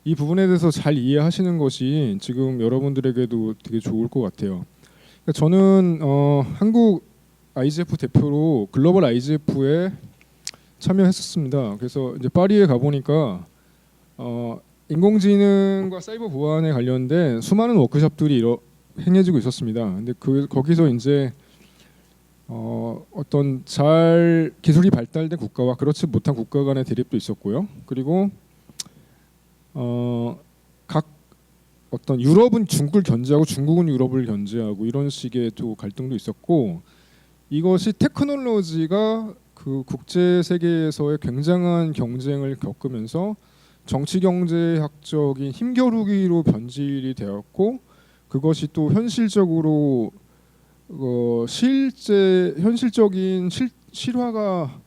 이 부분에 대해서 잘 이해하시는 것이 지금 여러분들에게도 되게 좋을 것 같아요. 그러니까 저는 한국 IGF 대표로 글로벌 IGF에 참여했었습니다. 그래서 이제 파리에 가보니까 인공지능과 사이버 보안에 관련된 수많은 워크숍들이 행해지고 있었습니다. 근데 거기서 이제 어떤 잘 기술이 발달된 국가와 그렇지 못한 국가 간의 대립도 있었고요. 그리고 각 어떤 유럽은 중국을 견제하고 중국은 유럽을 견제하고 이런 식의 또 갈등도 있었고, 이것이 테크놀로지가 그 국제 세계에서의 굉장한 경쟁을 겪으면서 정치 경제학적인 힘겨루기로 변질이 되었고, 그것이 또 현실적으로 현실적인 실화가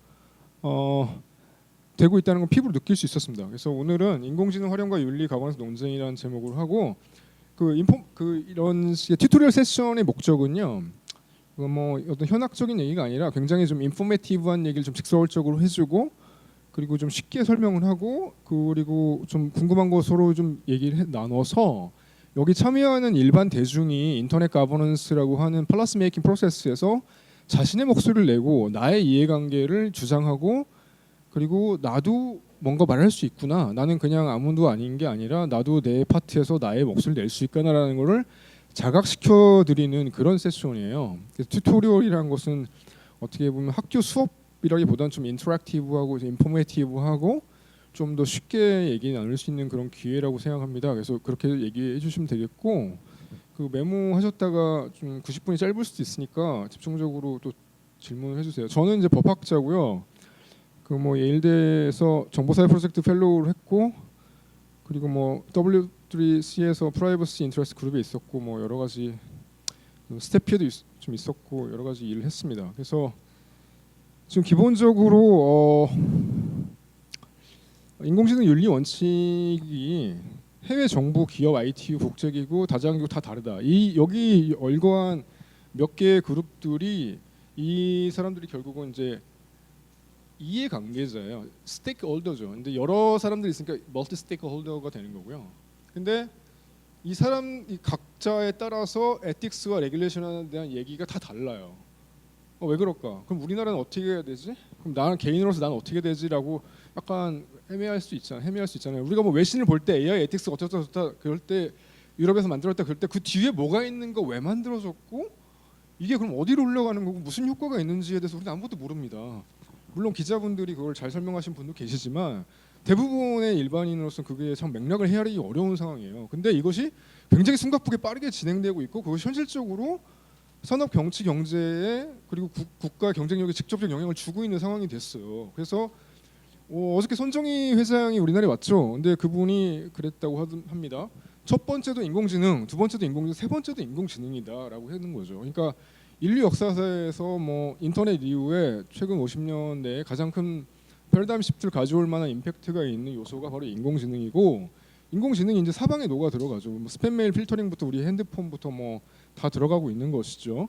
되고 있다는 걸 피부로 느낄 수 있었습니다. 그래서 오늘은 인공지능 활용과 윤리 가버넌스 논쟁이라는 제목으로 하고, 이런 식의 튜토리얼 세션의 목적은요, 뭐 어떤 현학적인 얘기가 아니라 굉장히 좀 인포메이티브한 얘기를 좀 직설적으로 해주고, 그리고 좀 쉽게 설명을 하고, 그리고 좀 궁금한 거 서로 좀 얘기를 나눠서 여기 참여하는 일반 대중이 인터넷 가버넌스라고 하는 플러스 메이킹 프로세스에서 자신의 목소리를 내고 나의 이해관계를 주장하고, 그리고 나도 뭔가 말할 수 있구나, 나는 그냥 아무도 아닌 게 아니라 나도 내 파트에서 나의 목소리를 낼 수 있구나라는 거를 자각시켜 드리는 그런 세션이에요. 그래서 튜토리얼이라는 것은 어떻게 보면 학교 수업이라기보다는 좀 인터랙티브하고 인포메이티브하고 좀 더 쉽게 얘기 나눌 수 있는 그런 기회라고 생각합니다. 그래서 그렇게 얘기해 주시면 되겠고, 그 메모하셨다가 좀 90분이 짧을 수도 있으니까 집중적으로 또 질문을 해주세요. 저는 이제 법학자고요. 그 뭐 예일대에서 정보사회 프로젝트 펠로우를 했고, 그리고 뭐 W3C에서 프라이버시 인터레스트 그룹에 있었고, 뭐 여러 가지 스태피에도 좀 있었고 여러 가지 일을 했습니다. 그래서 지금 기본적으로 인공지능 윤리 원칙이 해외 정부, 기업, ITU, 국제기구, 다자기구 다 다르다. 여기 열거한 몇 개의 그룹들이, 이 사람들이 결국은 이제 이해관계자예요. 스테이크홀더죠. 근데 여러 사람들이 있으니까 멀티 스테이크홀더가 되는 거고요. 근데 이 각자에 따라서 에틱스와 레귤레이션에 대한 얘기가 다 달라요. 왜 그럴까? 그럼 우리나라는 어떻게 해야 되지? 그럼 나는 개인으로서 나는 어떻게 되지라고 약간 헤매할 수 있잖아요. 우리가 뭐 외신을 볼 때 AI 에틱스 어쩌다 저쩌다 그럴 때, 유럽에서 만들었다 그럴 때 그 뒤에 뭐가 있는 거, 왜 만들어졌고, 이게 그럼 어디로 흘러가는 거고 무슨 효과가 있는지에 대해서 우리는 아무것도 모릅니다. 물론 기자분들이 그걸 잘 설명하신 분도 계시지만 대부분의 일반인으로서 그게 참 맥락을 헤아리기 어려운 상황이에요. 근데 이것이 굉장히 숨가쁘게 빠르게 진행되고 있고, 그것이 현실적으로 산업 경치 경제에, 그리고 국가 경쟁력에 직접적 영향을 주고 있는 상황이 됐어요. 그래서 어저께 손정희 회장이 우리나라에 왔죠. 근데 그분이 그랬다고 합니다. 첫 번째도 인공지능, 두 번째도 인공지능, 세 번째도 인공지능이다라고 하는 거죠. 그러니까 인류 역사에서 뭐 인터넷 이후에 최근 50년 내에 가장 큰 패러다임 시프트를 가져올 만한 임팩트가 있는 요소가 바로 인공지능이고, 인공지능이 이제 사방에 녹아 들어가죠. 뭐 스팸 메일 필터링부터 우리 핸드폰부터 뭐 다 들어가고 있는 것이죠.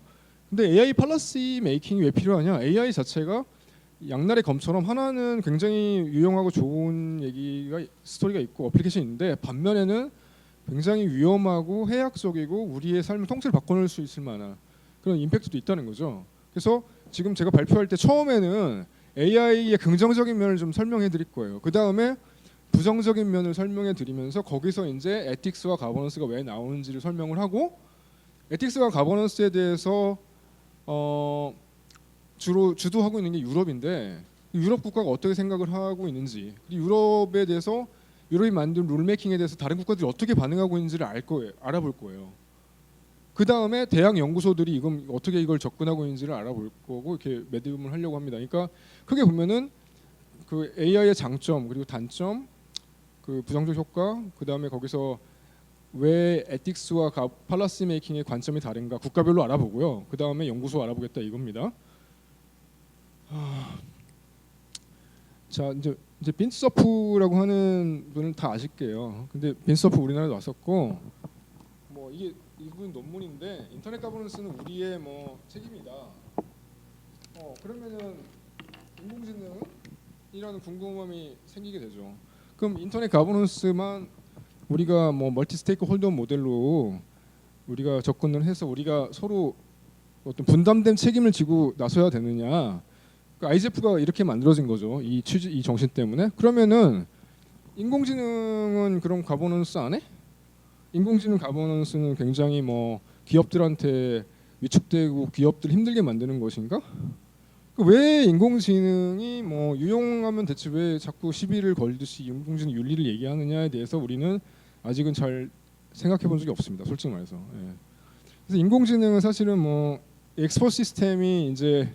근데 AI 팔러시 메이킹이 왜 필요하냐? AI 자체가 양날의 검처럼 하나는 굉장히 유용하고 좋은 스토리가 있고 어플리케이션인데, 반면에는 굉장히 위험하고 해악적이고 우리의 삶을 통째로 바꿔놓을 수 있을 만한 그런 임팩트도 있다는 거죠. 그래서 지금 제가 발표할 때 처음에는 AI의 긍정적인 면을 좀 설명해 드릴 거예요. 그 다음에 부정적인 면을 설명해 드리면서 거기서 이제 에틱스와 가버넌스가 왜 나오는지를 설명을 하고, 에틱스와 가버넌스에 대해서 주로 주도하고 있는 게 유럽인데, 유럽 국가가 어떻게 생각을 하고 있는지, 유럽에 대해서 유럽이 만든 룰메이킹에 대해서 다른 국가들이 어떻게 반응하고 있는지를 알아볼 거예요. 그 다음에 대학 연구소들이 어떻게 이걸 접근하고 있는지를 알아볼 거고, 이렇게 매듭을 하려고 합니다. 그러니까 크게 보면은 그 AI의 장점, 그리고 단점, 그 부정적 효과, 그 다음에 거기서 왜 에틱스와 팔러시 메이킹의 관점이 다른가 국가별로 알아보고요. 그 다음에 연구소 알아보겠다 이겁니다. 자, 이제 빈트 서프라고 하는 분은 다 아실 거예요. 근데 빈트 서프 우리나라에 왔었고, 뭐 이분 논문인데, 인터넷 가버넌스는 우리의 뭐 책임이다. 그러면은 인공지능이라는 궁금함이 생기게 되죠. 그럼 인터넷 가버넌스만 우리가 뭐 멀티 스테이크 홀더 모델로 우리가 접근을 해서 우리가 서로 어떤 분담된 책임을 지고 나서야 되느냐? 그러니까 IGF가 이렇게 만들어진 거죠. 이 취지, 이 정신 때문에. 그러면은 인공지능은 그럼 가버넌스 안 해? 인공지능 가버넌스는 굉장히 뭐 기업들한테 위축되고 기업들 힘들게 만드는 것인가? 왜 인공지능이 뭐 유용하면 대체 왜 자꾸 시비를 걸듯이 인공지능 윤리를 얘기하느냐에 대해서 우리는 아직은 잘 생각해 본 적이 없습니다. 솔직히 말해서. 예. 그래서 인공지능은 사실은 뭐 엑스퍼 시스템이 이제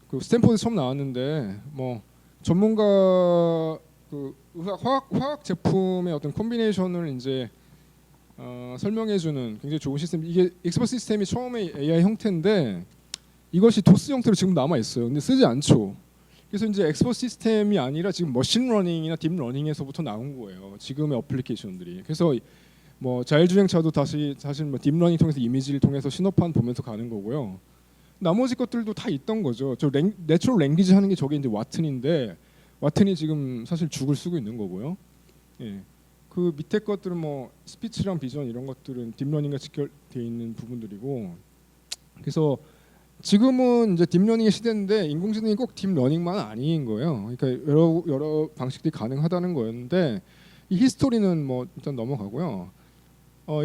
그 스탠포드 처음 나왔는데 뭐 전문가 그 화학 제품의 어떤 콤비네이션을 이제 설명해주는 굉장히 좋은 시스템. 이게 엑스퍼 시스템이 처음에 AI 형태인데 이것이 도스 형태로 지금 남아 있어요. 근데 쓰지 않죠. 그래서 이제 엑스퍼 시스템이 아니라 지금 머신러닝이나 딥러닝에서부터 나온 거예요. 지금의 어플리케이션들이. 그래서 뭐 자율주행차도 사실 뭐 딥러닝 통해서 이미지를 통해서 신호판 보면서 가는 거고요. 나머지 것들도 다 있던 거죠. 저 내추럴 랭귀지 하는 게 저게 이제 와튼인데 와튼이 지금 사실 죽을 쓰고 있는 거고요. 예. 그 밑에 것들은 뭐 스피치랑 비전 이런 것들은 딥러닝과 직결되어 있는 부분들이고 그래서 지금은 이제 딥러닝의 시대인데 인공지능이 꼭 딥러닝만 아닌 거예요. 그러니까 여러 방식들이 가능하다는 거였는데 이 히스토리는 뭐 일단 넘어가고요.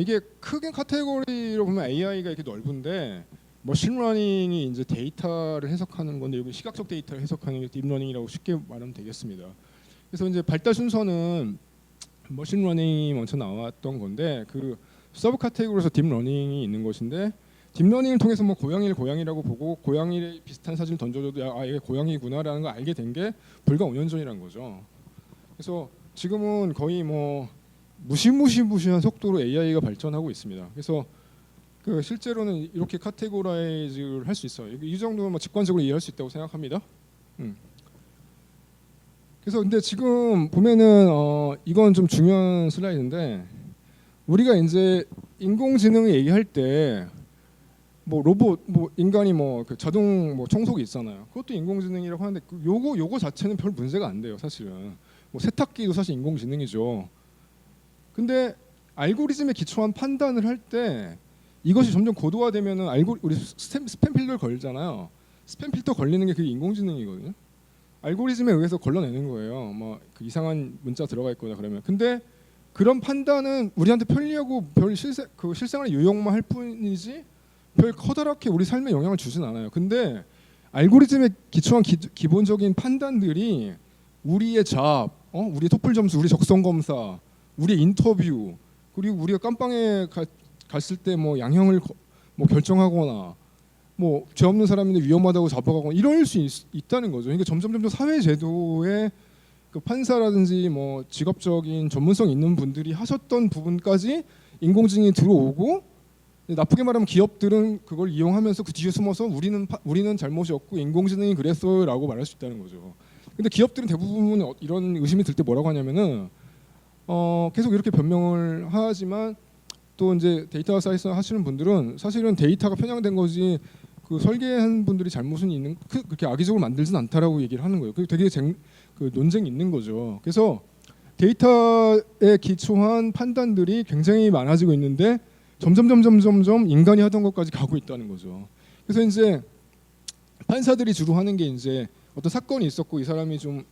이게 크게 카테고리로 보면 AI가 이렇게 넓은데 머신러닝이 이제 데이터를 해석하는 건데 여기 시각적 데이터를 해석하는 게 딥러닝이라고 쉽게 말하면 되겠습니다. 그래서 이제 발달 순서는 머신러닝이 먼저 나왔던 건데 그 서브 카테고리에서 딥러닝이 있는 것인데 딥러닝을 통해서 뭐 고양이라고 보고 고양이 비슷한 사진을 던져줘도 이게 고양이구나라는 걸 알게 된 게 불과 5년 전이란 거죠. 그래서 지금은 거의 뭐 무시무시한 속도로 AI가 발전하고 있습니다. 그래서 그 실제로는 이렇게 카테고라이즈를 할 수 있어요. 이 정도면 뭐 직관적으로 이해할 수 있다고 생각합니다. 그래서 근데 지금 보면은 이건 좀 중요한 슬라이드인데 우리가 이제 인공지능을 얘기할 때 뭐 로봇, 뭐 인간이 뭐 그 자동 뭐 청소기 있잖아요. 그것도 인공지능이라고 하는데 요거 자체는 별 문제가 안 돼요, 사실은. 뭐 세탁기도 사실 인공지능이죠. 근데 알고리즘에 기초한 판단을 할 때 이것이 점점 고도화되면은 우리 스팸 필터를 걸잖아요. 스팸 필터 걸리는 게 그게 인공지능이거든요. 알고리즘에 의해서 걸러내는 거예요. 뭐 그 이상한 문자 들어가 있거나 그러면. 근데 그런 판단은 우리한테 편리하고 별 실생활에 유용만 할 뿐이지 별 커다랗게 우리 삶에 영향을 주진 않아요. 근데 알고리즘에 기초한 기본적인 판단들이 우리의 잡, 우리의 토플 점수, 우리 적성 검사, 우리의 인터뷰, 그리고 우리가 깜빵에 갔을 때 뭐 양형을 뭐 결정하거나 뭐 죄 없는 사람인데 위험하다고 잡아가거나 이럴 수 있다는 거죠. 그러니까 점점 사회 제도의 그 판사라든지 뭐 직업적인 전문성 있는 분들이 하셨던 부분까지 인공지능이 들어오고 나쁘게 말하면 기업들은 그걸 이용하면서 그 뒤에 숨어서 우리는 잘못이 없고 인공지능이 그랬어요라고 말할 수 있다는 거죠. 근데 기업들은 대부분 이런 의심이 들 때 뭐라고 하냐면은 계속 이렇게 변명을 하지만 또 이제 데이터 사이언스 하시는 분들은 사실은 데이터가 편향된 거지 그 설계한 분들이 잘못은 있는 그렇게 악의적으로 만들진 않다라고 얘기를 하는 거예요. 그 되게 그 논쟁이 있는 거죠. 그래서 데이터에 기초한 판단들이 굉장히 많아지고 있는데 점점 인간이 하던 것까지 가고 있다는 거죠. 그래서 이제 판사들이 주로 하는 게 이제 어떤 사건이 있었고 이 사람이 좀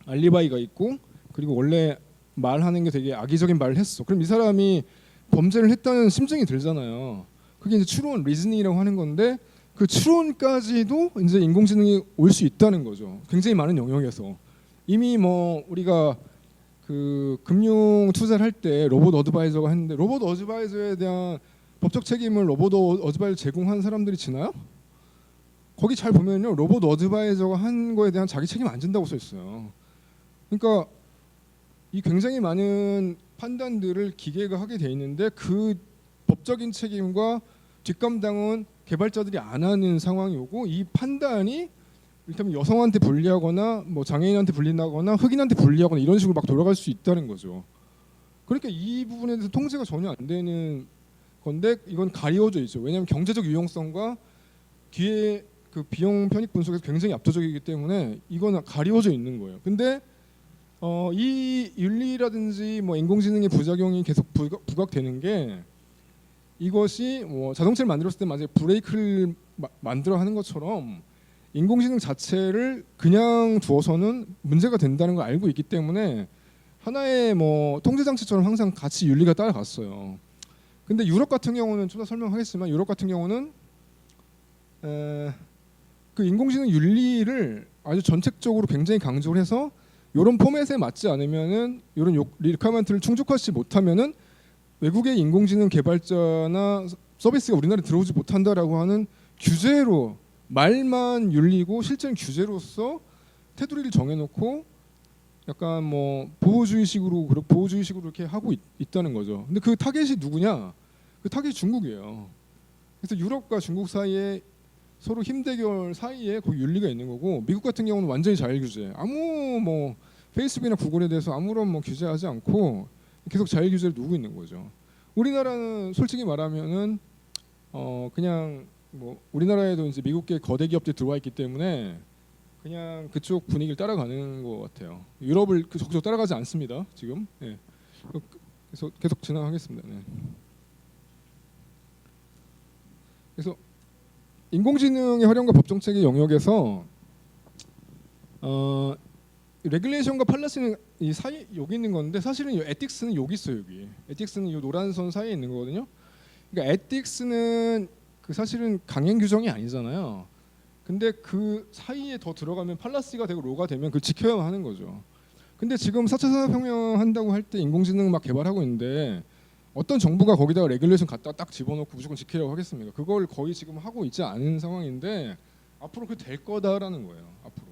알리바이가 있고 그리고 원래 말하는 게 되게 악의적인 말을 했어. 그럼 이 사람이 범죄를 했다는 심증이 들잖아요. 그게 이제 추론 리즈닝이라고 하는 건데 그 추론까지도 이제 인공지능이 올 수 있다는 거죠. 굉장히 많은 영역에서 이미 뭐 우리가 그 금융 투자를 할 때 로봇 어드바이저가 했는데 로봇 어드바이저에 대한 법적 책임을 로봇 어드바이저 제공한 사람들이 지나요? 거기 잘 보면요 로봇 어드바이저가 한 거에 대한 자기 책임 안 진다고 써 있어요. 그러니까 이 굉장히 많은 판단들을 기계가 하게 돼 있는데 그 법적인 책임과 뒷감당은 개발자들이 안 하는 상황이 오고 이 판단이 이를테면 여성한테 불리하거나 뭐 장애인한테 불리하거나 흑인한테 불리하거나 이런 식으로 막 돌아갈 수 있다는 거죠. 그러니까 이 부분에 대해서 통제가 전혀 안 되는 건데 이건 가려져 있죠. 왜냐하면 경제적 유용성과 뒤에 그 비용 편익 분석에서 굉장히 압도적이기 때문에 이건 가려져 있는 거예요. 근데 이 윤리라든지 뭐 인공지능의 부작용이 계속 부각되는 게 이것이 뭐 자동차를 만들었을 때 만약에 브레이크를 만들어 하는 것처럼 인공지능 자체를 그냥 두어서는 문제가 된다는 걸 알고 있기 때문에 하나의 뭐 통제 장치처럼 항상 같이 윤리가 따라갔어요. 근데 유럽 같은 경우는 좀 더 설명하겠지만 유럽 같은 경우는 그 인공지능 윤리를 아주 전책적으로 굉장히 강조를 해서 이런 포맷에 맞지 않으면은 이런 리퀘어먼트를 충족하지 못하면은 외국의 인공지능 개발자나 서비스가 우리나라에 들어오지 못한다라고 하는 규제로 말만 윤리고 실제는 규제로서 테두리를 정해놓고 약간 뭐 보호주의식으로 이렇게 하고 있다는 거죠. 근데 그 타겟이 누구냐? 그 타겟이 중국이에요. 그래서 유럽과 중국 사이에 서로 힘대결 사이에 거기 윤리가 있는 거고 미국 같은 경우는 완전히 자율 규제. 아무 뭐 페이스북이나 구글에 대해서 아무런 뭐 규제하지 않고 계속 자율 규제를 두고 있는 거죠. 우리나라는 솔직히 말하면은 그냥 뭐 우리나라에도 이제 미국계 거대 기업들이 들어와 있기 때문에 그냥 그쪽 분위기를 따라가는 것 같아요. 유럽을 적극적으로 따라가지 않습니다. 지금. 네. 그래서 계속 진행하겠습니다. 네. 그래서 인공지능의 활용과 법정책의 영역에서 레귤레이션과 팔러시는 이 사이 여기 있는 건데 사실은 이 에틱스는 여기 있어요. 여기 에틱스는 이 노란 선 사이에 있는 거거든요. 그러니까 에틱스는 그 사실은 강행 규정이 아니잖아요. 근데 그 사이에 더 들어가면 팔라시가 되고 로가 되면 그걸 지켜야만 하는 거죠. 근데 지금 4차 산업혁명 한다고 할 때 인공지능 막 개발하고 있는데 어떤 정부가 거기다가 레귤레이션 갖다 딱 집어넣고 무조건 지키려고 하겠습니까? 그걸 거의 지금 하고 있지 않은 상황인데 앞으로 그 될 거다라는 거예요. 앞으로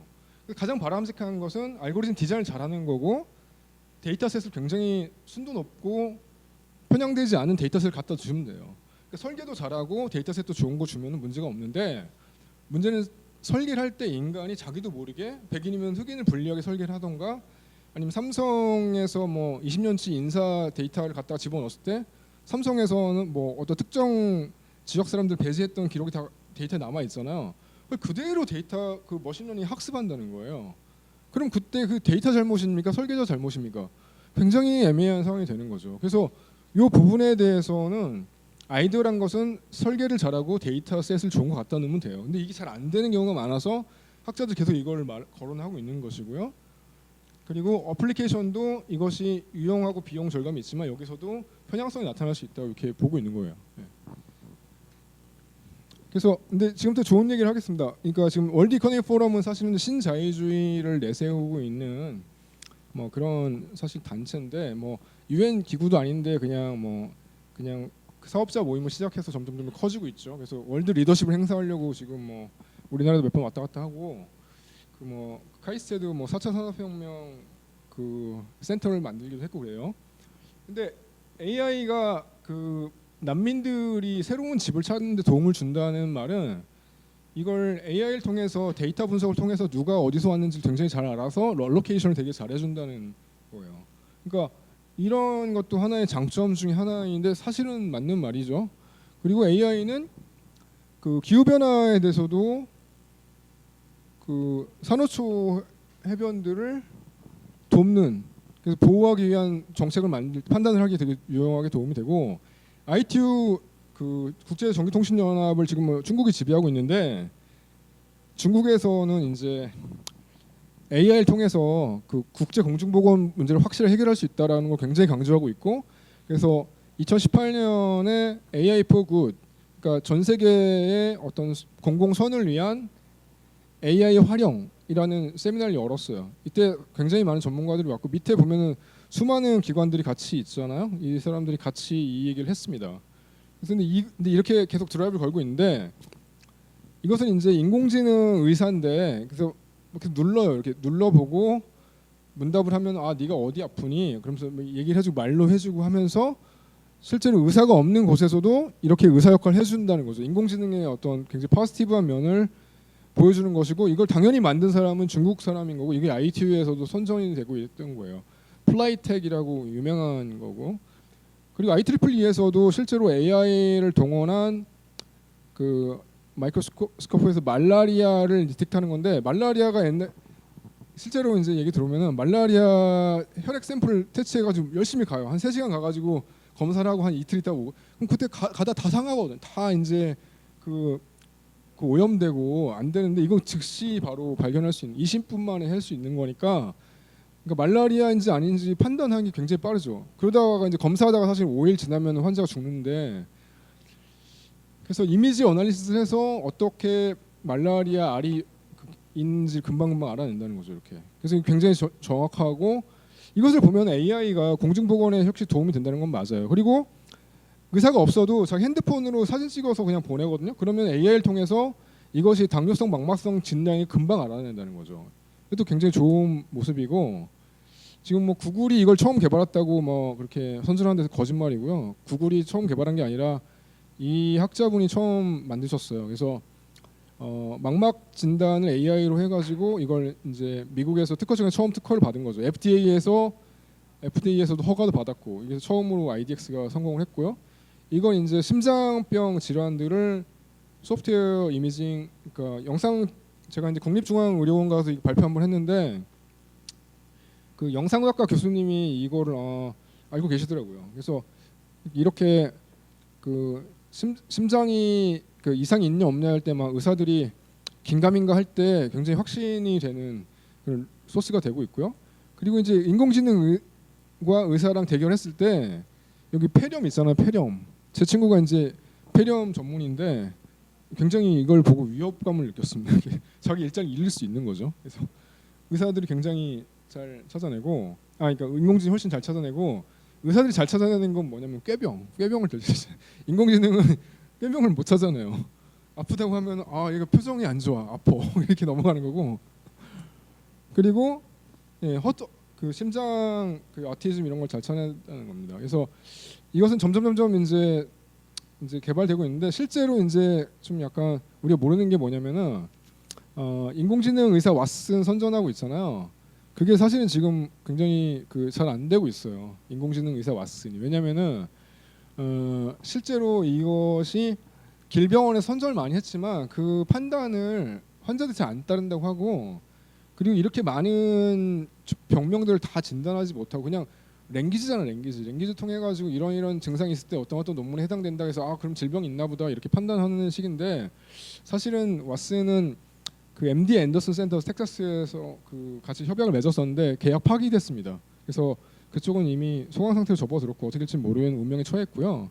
가장 바람직한 것은 알고리즘 디자인을 잘하는 거고 데이터셋을 굉장히 순도 높고 편향되지 않은 데이터셋을 갖다 주면 돼요. 그러니까 설계도 잘하고 데이터셋도 좋은 거 주면 문제가 없는데 문제는 설계를 할 때 인간이 자기도 모르게 백인이면 흑인을 불리하게 설계를 하던가 아니면 삼성에서 뭐 20년치 인사 데이터를 갖다가 집어넣었을 때 삼성에서는 뭐 어떤 특정 지역 사람들 배제했던 기록이 다 데이터에 남아 있잖아요. 그대로 데이터 그 머신러닝 학습한다는 거예요. 그럼 그때 그 데이터 잘못입니까? 설계자 잘못입니까? 굉장히 애매한 상황이 되는 거죠. 그래서 이 부분에 대해서는 아이디어란 것은 설계를 잘하고 데이터셋을 좋은 거 갖다 놓으면 돼요. 근데 이게 잘 안 되는 경우가 많아서 학자들 계속 이걸 거론하고 있는 것이고요. 그리고 어플리케이션도 이것이 유용하고 비용 절감이 있지만 여기서도 편향성이 나타날 수 있다고 이렇게 보고 있는 거예요. 네. 그래서 근데 지금부터 좋은 얘기를 하겠습니다. 그러니까 지금 월드 이코노믹 포럼은 사실은 신자유주의를 내세우고 있는 뭐 그런 사실 단체인데 뭐 UN 기구도 아닌데 그냥 사업자 모임을 시작해서 점점 커지고 있죠. 그래서 월드 리더십을 행사하려고 지금 뭐 우리나라도 몇 번 왔다 갔다 하고 그 뭐 카이스트에도 뭐 4차 산업혁명 그 센터를 만들기도 했고 그래요. 근데 AI가 그 난민들이 새로운 집을 찾는 데 도움을 준다는 말은 이걸 AI를 통해서 데이터 분석을 통해서 누가 어디서 왔는지 굉장히 잘 알아서 럴로케이션을 되게 잘 해준다는 거예요. 그러니까 이런 것도 하나의 장점 중에 하나인데 사실은 맞는 말이죠. 그리고 AI는 그 기후 변화에 대해서도 그 산호초 해변들을 돕는 그래서 보호하기 위한 정책을 판단을 하기 되게 유용하게 도움이 되고 ITU 그 국제 전기통신연합을 지금 뭐 중국이 지배하고 있는데 중국에서는 이제 AI를 통해서 그 국제 공중보건 문제를 확실히 해결할 수 있다라는 걸 굉장히 강조하고 있고 그래서 2018년에 AI for Good 그러니까 전 세계의 어떤 공공선을 위한 AI 활용이라는 세미나를 열었어요. 이때 굉장히 많은 전문가들이 왔고 밑에 보면은 수많은 기관들이 같이 있잖아요. 이 사람들이 같이 이 얘기를 했습니다. 그래서 근데 이렇게 계속 드라이브를 걸고 있는데 이것은 이제 인공지능 의사인데 그래서 이렇게 눌러요. 이렇게 눌러보고 문답을 하면 아 네가 어디 아프니? 그러면서 얘기를 해주고 말로 해주고 하면서 실제로 의사가 없는 곳에서도 이렇게 의사 역할을 해준다는 거죠. 인공지능의 어떤 굉장히 포지티브한 면을 보여주는 것이고 이걸 당연히 만든 사람은 중국 사람인 거고 이게 ITU에서도 선정이 되고 있던 거예요. 플라이텍이라고 유명한 거고 그리고 IEEE에서도 실제로 AI를 동원한 그 마이크로스코프에서 말라리아를 디텍트하는 건데 말라리아가 옛날 실제로 이제 얘기 들어오면은 말라리아 혈액 샘플을 채취해가지고 열심히 가요. 한 3시간 가가지고 검사를 하고 한 이틀 있다 오고. 그럼 그때 가다 다 상하거든. 다 이제 그 오염되고 안 되는데 이거 즉시 바로 발견할 수 있는 20분 만에 할 수 있는 거니까 그러니까 말라리아인지 아닌지 판단하기 굉장히 빠르죠. 그러다가 이제 검사하다가 사실 5일 지나면 환자가 죽는데 그래서 이미지 어널리시스를 해서 어떻게 말라리아 알이인지 금방금방 알아낸다는 거죠. 이렇게. 그래서 굉장히 정확하고 이것을 보면 AI가 공중보건에 혹시 도움이 된다는 건 맞아요. 그리고 의사가 없어도 자기 핸드폰으로 사진 찍어서 그냥 보내거든요. 그러면 AI를 통해서 이것이 당뇨성 망막성 진단이 금방 알아낸다는 거죠. 이것도 굉장히 좋은 모습이고 지금 뭐 구글이 이걸 처음 개발했다고 뭐 그렇게 선전하는 데서 거짓말이고요. 구글이 처음 개발한 게 아니라 이 학자분이 처음 만드셨어요. 그래서 망막 진단을 AI로 해가지고 이걸 이제 미국에서 특허 중에 처음 특허를 받은 거죠. FDA에서도 허가도 받았고 이게 처음으로 IDX가 성공을 했고요. 이건 이제 심장병 질환들을 소프트웨어 이미징, 그러니까 영상 제가 이제 국립중앙의료원 가서 발표 한번 했는데 그 영상학과 교수님이 이거를 알고 계시더라고요. 그래서 이렇게 그 심장이 그 이상이 있냐 없냐 할 때 막 의사들이 긴가민가 할 때 굉장히 확신이 되는 그런 소스가 되고 있고요. 그리고 이제 인공지능과 의사랑 대결했을 때 여기 폐렴 있잖아요. 폐렴. 제 친구가 이제 폐렴 전문인데 굉장히 이걸 보고 위협감을 느꼈습니다. 자기 일자리 잃을 수 있는 거죠. 그래서 의사들이 굉장히 잘 찾아내고, 그러니까 인공지능이 훨씬 잘 찾아내고 의사들이 잘 찾아내는 건 뭐냐면 꾀병을 들리죠. 인공지능은 꾀병을 못 찾아내요. 아프다고 하면 얘가 표정이 안 좋아, 아파 이렇게 넘어가는 거고. 그리고 그 심장 그 아티즘 이런 걸 잘 찾아내는 겁니다. 그래서 이것은 점점 이제 개발되고 있는데 실제로 이제 좀 약간 우리가 모르는 게 뭐냐면은 인공지능 의사 왓슨 선전하고 있잖아요. 그게 사실은 지금 굉장히 그 잘 안 되고 있어요. 인공지능 의사 왓슨이. 왜냐면은 실제로 이것이 길병원에 선전을 많이 했지만 그 판단을 환자들이 잘 안 따른다고 하고 그리고 이렇게 많은 병명들을 다 진단하지 못하고 그냥 랭귀지잖아. 랭귀지 통해 가지고 이런 증상이 있을 때 어떤 논문에 해당된다 해서 그럼 질병이 있나 보다 이렇게 판단하는 식인데 사실은 왓슨은 그 MD 앤더슨 센터 텍사스에서 그 같이 협약을 맺었었는데 계약 파기됐습니다. 그래서 그쪽은 이미 소강 상태로 접어들었고 어떻게 될지 모르는 운명에 처했고요.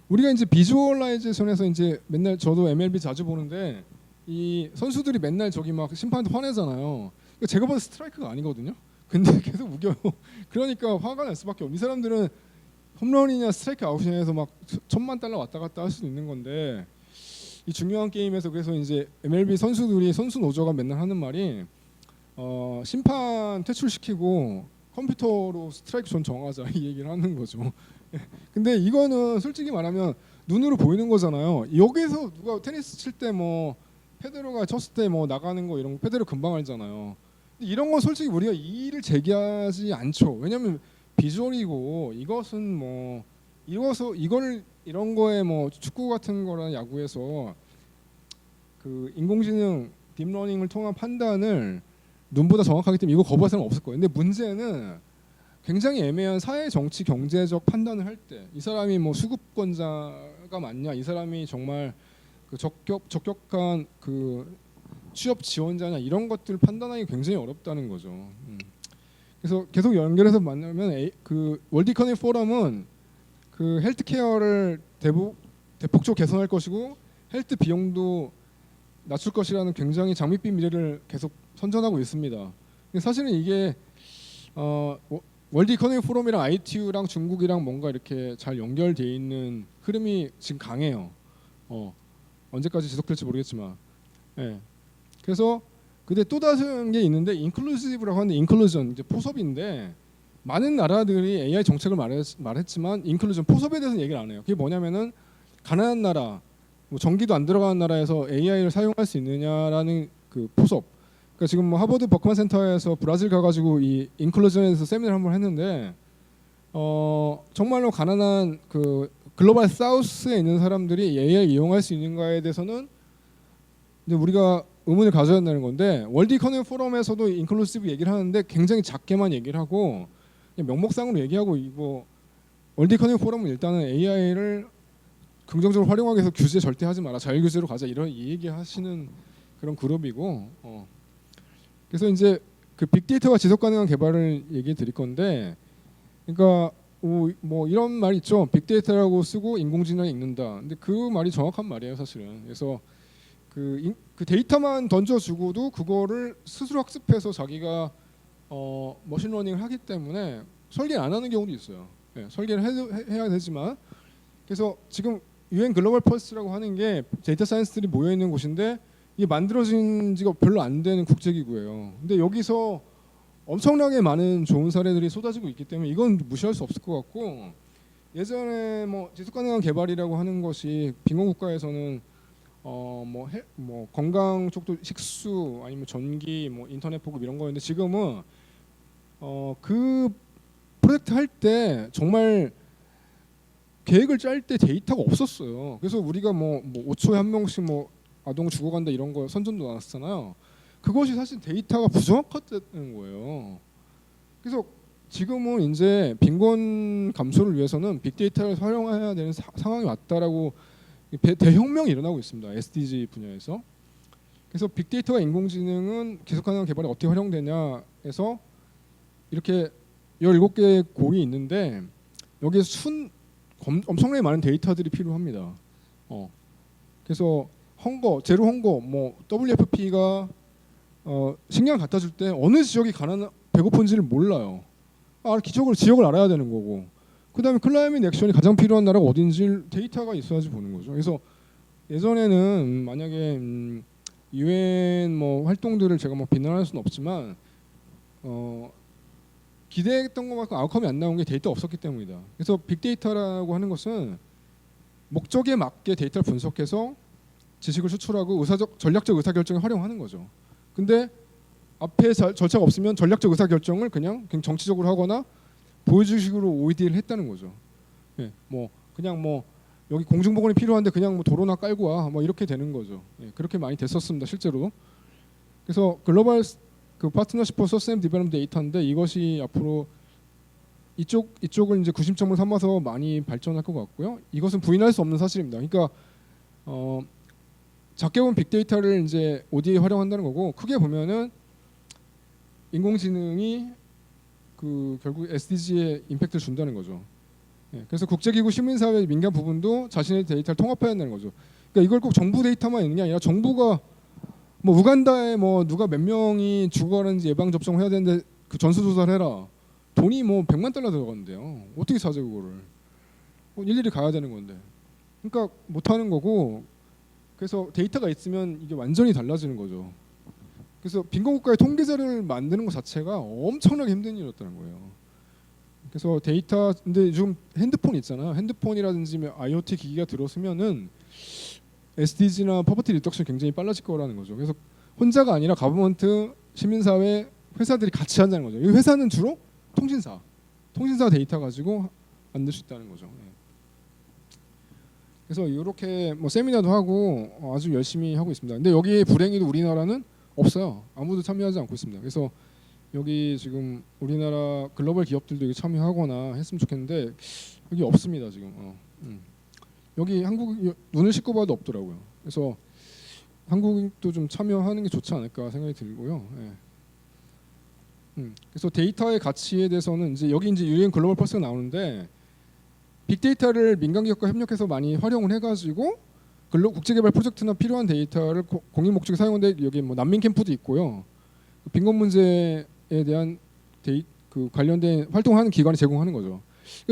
우리가 이제 비주얼라이제이션에서 이제 맨날 저도 MLB 자주 보는데 이 선수들이 맨날 저기 막 심판한테 화내잖아요. 제가 봐도 스트라이크가 아니거든요. 근데 계속 우겨요. 그러니까 화가 날 수밖에 없는. 이 사람들은 홈런이냐 스트라이크 아웃이냐에서 막 $10,000,000 왔다 갔다 할 수도 있는 건데 이 중요한 게임에서 그래서 이제 MLB 선수들이 선수 노조가 맨날 하는 말이 심판 퇴출시키고 컴퓨터로 스트라이크 존 정하자 이 얘기를 하는 거죠. 근데 이거는 솔직히 말하면 눈으로 보이는 거잖아요. 여기서 누가 테니스 칠 때 뭐 페데러가 쳤을 때 뭐 나가는 거 이런 거 페데러 금방 알잖아요. 이런 건 솔직히 우리가 이의를 제기하지 않죠. 왜냐하면 비주얼이고 이것은 뭐 이런 거에 뭐 축구 같은 거나 야구에서 그 인공지능 딥러닝을 통한 판단을 눈보다 정확하기 때문에 이거 거부할 사람 없을 거예요. 근데 문제는 굉장히 애매한 사회, 정치, 경제적 판단을 할 때 이 사람이 뭐 수급권자가 맞냐, 이 사람이 정말 그 적격한 그 취업 지원자냐 이런 것들을 판단하기 굉장히 어렵다는 거죠. 그래서 계속 연결해서 만나면 그 월드 이코노미 포럼은 그 헬스케어를 대폭적으로 개선할 것이고 헬스 비용도 낮출 것이라는 굉장히 장밋빛 미래를 계속 선전하고 있습니다. 근데 사실은 이게 월드 이코노미 포럼이랑 ITU랑 중국이랑 뭔가 이렇게 잘 연결되어 있는 흐름이 지금 강해요. 언제까지 지속될지 모르겠지만. 네. 그래서 근데 또 다른 게 있는데 인클루시브라고 하는데 인클루전 이제 포섭인데 많은 나라들이 AI 정책을 말했지만 인클루전 포섭에 대해서는 얘기를 안 해요. 그게 뭐냐면은 가난한 나라, 뭐 전기도 안 들어가는 나라에서 AI를 사용할 수 있느냐라는 그 포섭. 그러니까 지금 뭐 하버드 버크만 센터에서 브라질 가가지고 이 인클루전에서 세미나를 한번 했는데 정말로 가난한 그 글로벌 사우스에 있는 사람들이 AI를 이용할 수 있는가에 대해서는 근데 우리가 의문을 가져야 한다는 건데 월드 이코노미 포럼에서도 인클루시브 얘기를 하는데 굉장히 작게만 얘기를 하고 그냥 명목상으로 얘기하고 이거 월드 이코노미 포럼은 일단은 AI를 긍정적으로 활용하기 위해서 규제 절대 하지 마라 자율 규제로 가자 이런 이 얘기하시는 그런 그룹이고 그래서 이제 그 빅데이터와 지속 가능한 개발을 얘기해 드릴 건데 그러니까 뭐 이런 말 있죠. 빅데이터라고 쓰고 인공지능을 읽는다. 근데 그 말이 정확한 말이에요, 사실은. 그래서 그 데이터만 던져주고도 그거를 스스로 학습해서 자기가 머신러닝을 하기 때문에 설계를 안 하는 경우도 있어요. 네, 설계를 해야 되지만 그래서 지금 UN 글로벌 펄스라고 하는 게 데이터 사이언스들이 모여 있는 곳인데 이게 만들어진 지가 별로 안 되는 국제기구예요. 근데 여기서 엄청나게 많은 좋은 사례들이 쏟아지고 있기 때문에 이건 무시할 수 없을 것 같고 예전에 뭐 지속 가능한 개발이라고 하는 것이 빈곤 국가에서는 뭐 건강 쪽도 식수 아니면 전기 뭐 인터넷 보급 이런 거였는데 지금은 그 프로젝트 할 때 정말 계획을 짤 때 데이터가 없었어요. 그래서 우리가 뭐 5초에 한 명씩 뭐 아동 죽어간다 이런 거 선전도 나왔잖아요. 그것이 사실 데이터가 부정확했다는 거예요. 그래서 지금은 이제 빈곤 감소를 위해서는 빅데이터를 활용해야 되는 상황이 왔다라고 대혁명이 일어나고 있습니다. SDG 분야에서. 그래서 빅데이터와 인공지능은 지속 가능한 개발에 어떻게 활용되냐 해서 이렇게 17개의 골이 있는데 여기에 엄청나게 많은 데이터들이 필요합니다. 그래서 제로 헝거 뭐 WFP가 식량 갖다 줄 때 어느 지역이 배고픈지를 몰라요. 지역을 알아야 되는 거고. 그다음에 클라이밋 액션이 가장 필요한 나라가 어딘지 데이터가 있어야지 보는 거죠. 그래서 예전에는 만약에 UN 뭐 활동들을 제가 뭐 비난할 수는 없지만 기대했던 것만큼 아웃컴이 안 나온 게 데이터 없었기 때문이다. 그래서 빅데이터라고 하는 것은 목적에 맞게 데이터를 분석해서 지식을 수출하고 전략적 의사결정에 활용하는 거죠. 근데 앞에 절차가 없으면 전략적 의사결정을 그냥 정치적으로 하거나 보여주식으로 OED를 했다는 거죠. 예, 뭐 그냥 뭐 여기 공중보건이 필요한데 그냥 뭐 도로나 깔고 와 뭐 이렇게 되는 거죠. 예, 그렇게 많이 됐었습니다, 실제로. 그래서 글로벌 그 파트너십 포 서스테인 디벨롭먼트 데이터인데 이것이 앞으로 이쪽을 이제 구심점을 삼아서 많이 발전할 것 같고요. 이것은 부인할 수 없는 사실입니다. 그러니까 작게 보면 빅데이터를 이제 OD에 활용한다는 거고 크게 보면은 인공지능이 그 결국 SDG에 임팩트를 준다는 거죠. 예, 그래서 국제기구, 시민사회, 민간 부분도 자신의 데이터를 통합해야 한다는 거죠. 그러니까 이걸 꼭 정부 데이터만 있는 게 아니라 정부가 뭐 우간다에 뭐 누가 몇 명이 죽어가는지 예방 접종을 해야 되는데 그 전수조사를 해라. 돈이 뭐 100만 달러 들어가는데요. 어떻게 사죠 그거를? 일일이 가야 되는 건데. 그러니까 못 하는 거고. 그래서 데이터가 있으면 이게 완전히 달라지는 거죠. 그래서 빈곤 국가의 통계자료를 만드는 것 자체가 엄청나게 힘든 일이었다는 거예요. 그래서 근데 요즘 핸드폰 있잖아요. 핸드폰이라든지 IoT 기기가 들어서면은 SDG나 퍼버티 리덕션이 굉장히 빨라질 거라는 거죠. 그래서 혼자가 아니라 가버먼트, 시민사회, 회사들이 같이 한다는 거죠. 이 회사는 주로 통신사 데이터 가지고 만들 수 있다는 거죠. 그래서 이렇게 뭐 세미나도 하고 아주 열심히 하고 있습니다. 근데 여기에 불행히도 우리나라는 없어요. 아무도 참여하지 않고 있습니다. 그래서 여기 지금 우리나라 글로벌 기업들도 여기 참여하거나 했으면 좋겠는데 여기 없습니다 지금. 여기 한국 눈을 씻고 봐도 없더라고요. 그래서 한국도 좀 참여하는 게 좋지 않을까 생각이 들고요. 그래서 데이터의 가치에 대해서는 이제 여기 이제 UN 글로벌 펄스가 나오는데 빅데이터를 민간 기업과 협력해서 많이 활용을 해가지고 국제개발 프로젝트나 필요한 데이터를 공익 목적에 사용하는데 여기 뭐 난민 캠프도 있고요. 빈곤 문제에 대한 그 관련된 활동하는 기관이 제공하는 거죠.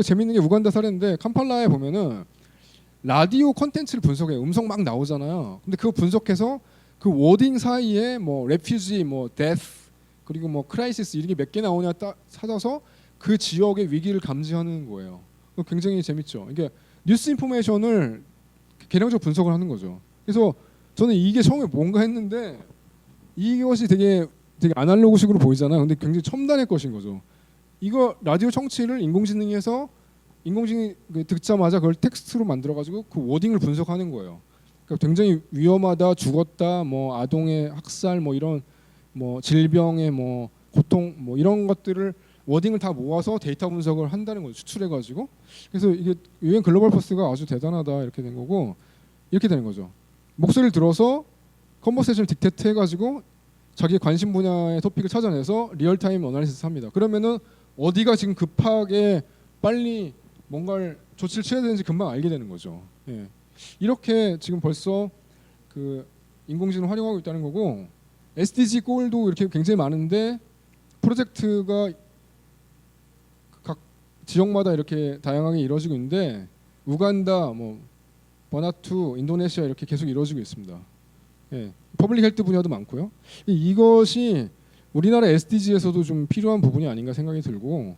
재밌는 게 우간다 사례인데 캄팔라에 보면은 라디오 컨텐츠를 분석해요. 음성 막 나오잖아요. 근데 그거 분석해서 그 워딩 사이에 뭐 레퓨지, 뭐 데스 그리고 뭐 크라이시스 이런 게 몇 개 나오냐 찾아서 그 지역의 위기를 감지하는 거예요. 굉장히 재밌죠. 이게 뉴스 인포메이션을 개량적 분석을 하는 거죠. 그래서 저는 이게 처음에 뭔가 했는데 이것이 되게 아날로그식으로 보이잖아요. 근데 굉장히 첨단의 것인 거죠. 이거 라디오 청취를 인공지능이 해서 인공지능이 듣자마자 그걸 텍스트로 만들어가지고 그 워딩을 분석하는 거예요. 그러니까 굉장히 위험하다, 죽었다, 뭐 아동의 학살, 뭐 이런 뭐 질병의 뭐 고통, 뭐 이런 것들을 워딩을 다 모아서 데이터 분석을 한다는 거죠. 추출해가지고. 그래서 이게 유엔 글로벌 포스가 아주 대단하다 이렇게 된 거고, 이렇게 되는 거죠. 목소리를 들어서 컨버세이션을 딕테이트 해가지고 자기 관심 분야의 토픽을 찾아내서 리얼타임 어나리시스 합니다. 그러면은 어디가 지금 급하게 빨리 뭔가를 조치를 취해야 되는지 금방 알게 되는 거죠. 예. 이렇게 지금 벌써 그 인공지능을 활용하고 있다는 거고, SDG 골도 이렇게 굉장히 많은데 프로젝트가 각 지역마다 이렇게 다양하게 이루어지고 있는데, 우간다, 뭐 버나투, 인도네시아 이렇게 계속 이루어지고 있습니다. 예. 퍼블릭 헬스 분야도 많고요. 이것이 우리나라 SDG에서도 좀 필요한 부분이 아닌가 생각이 들고,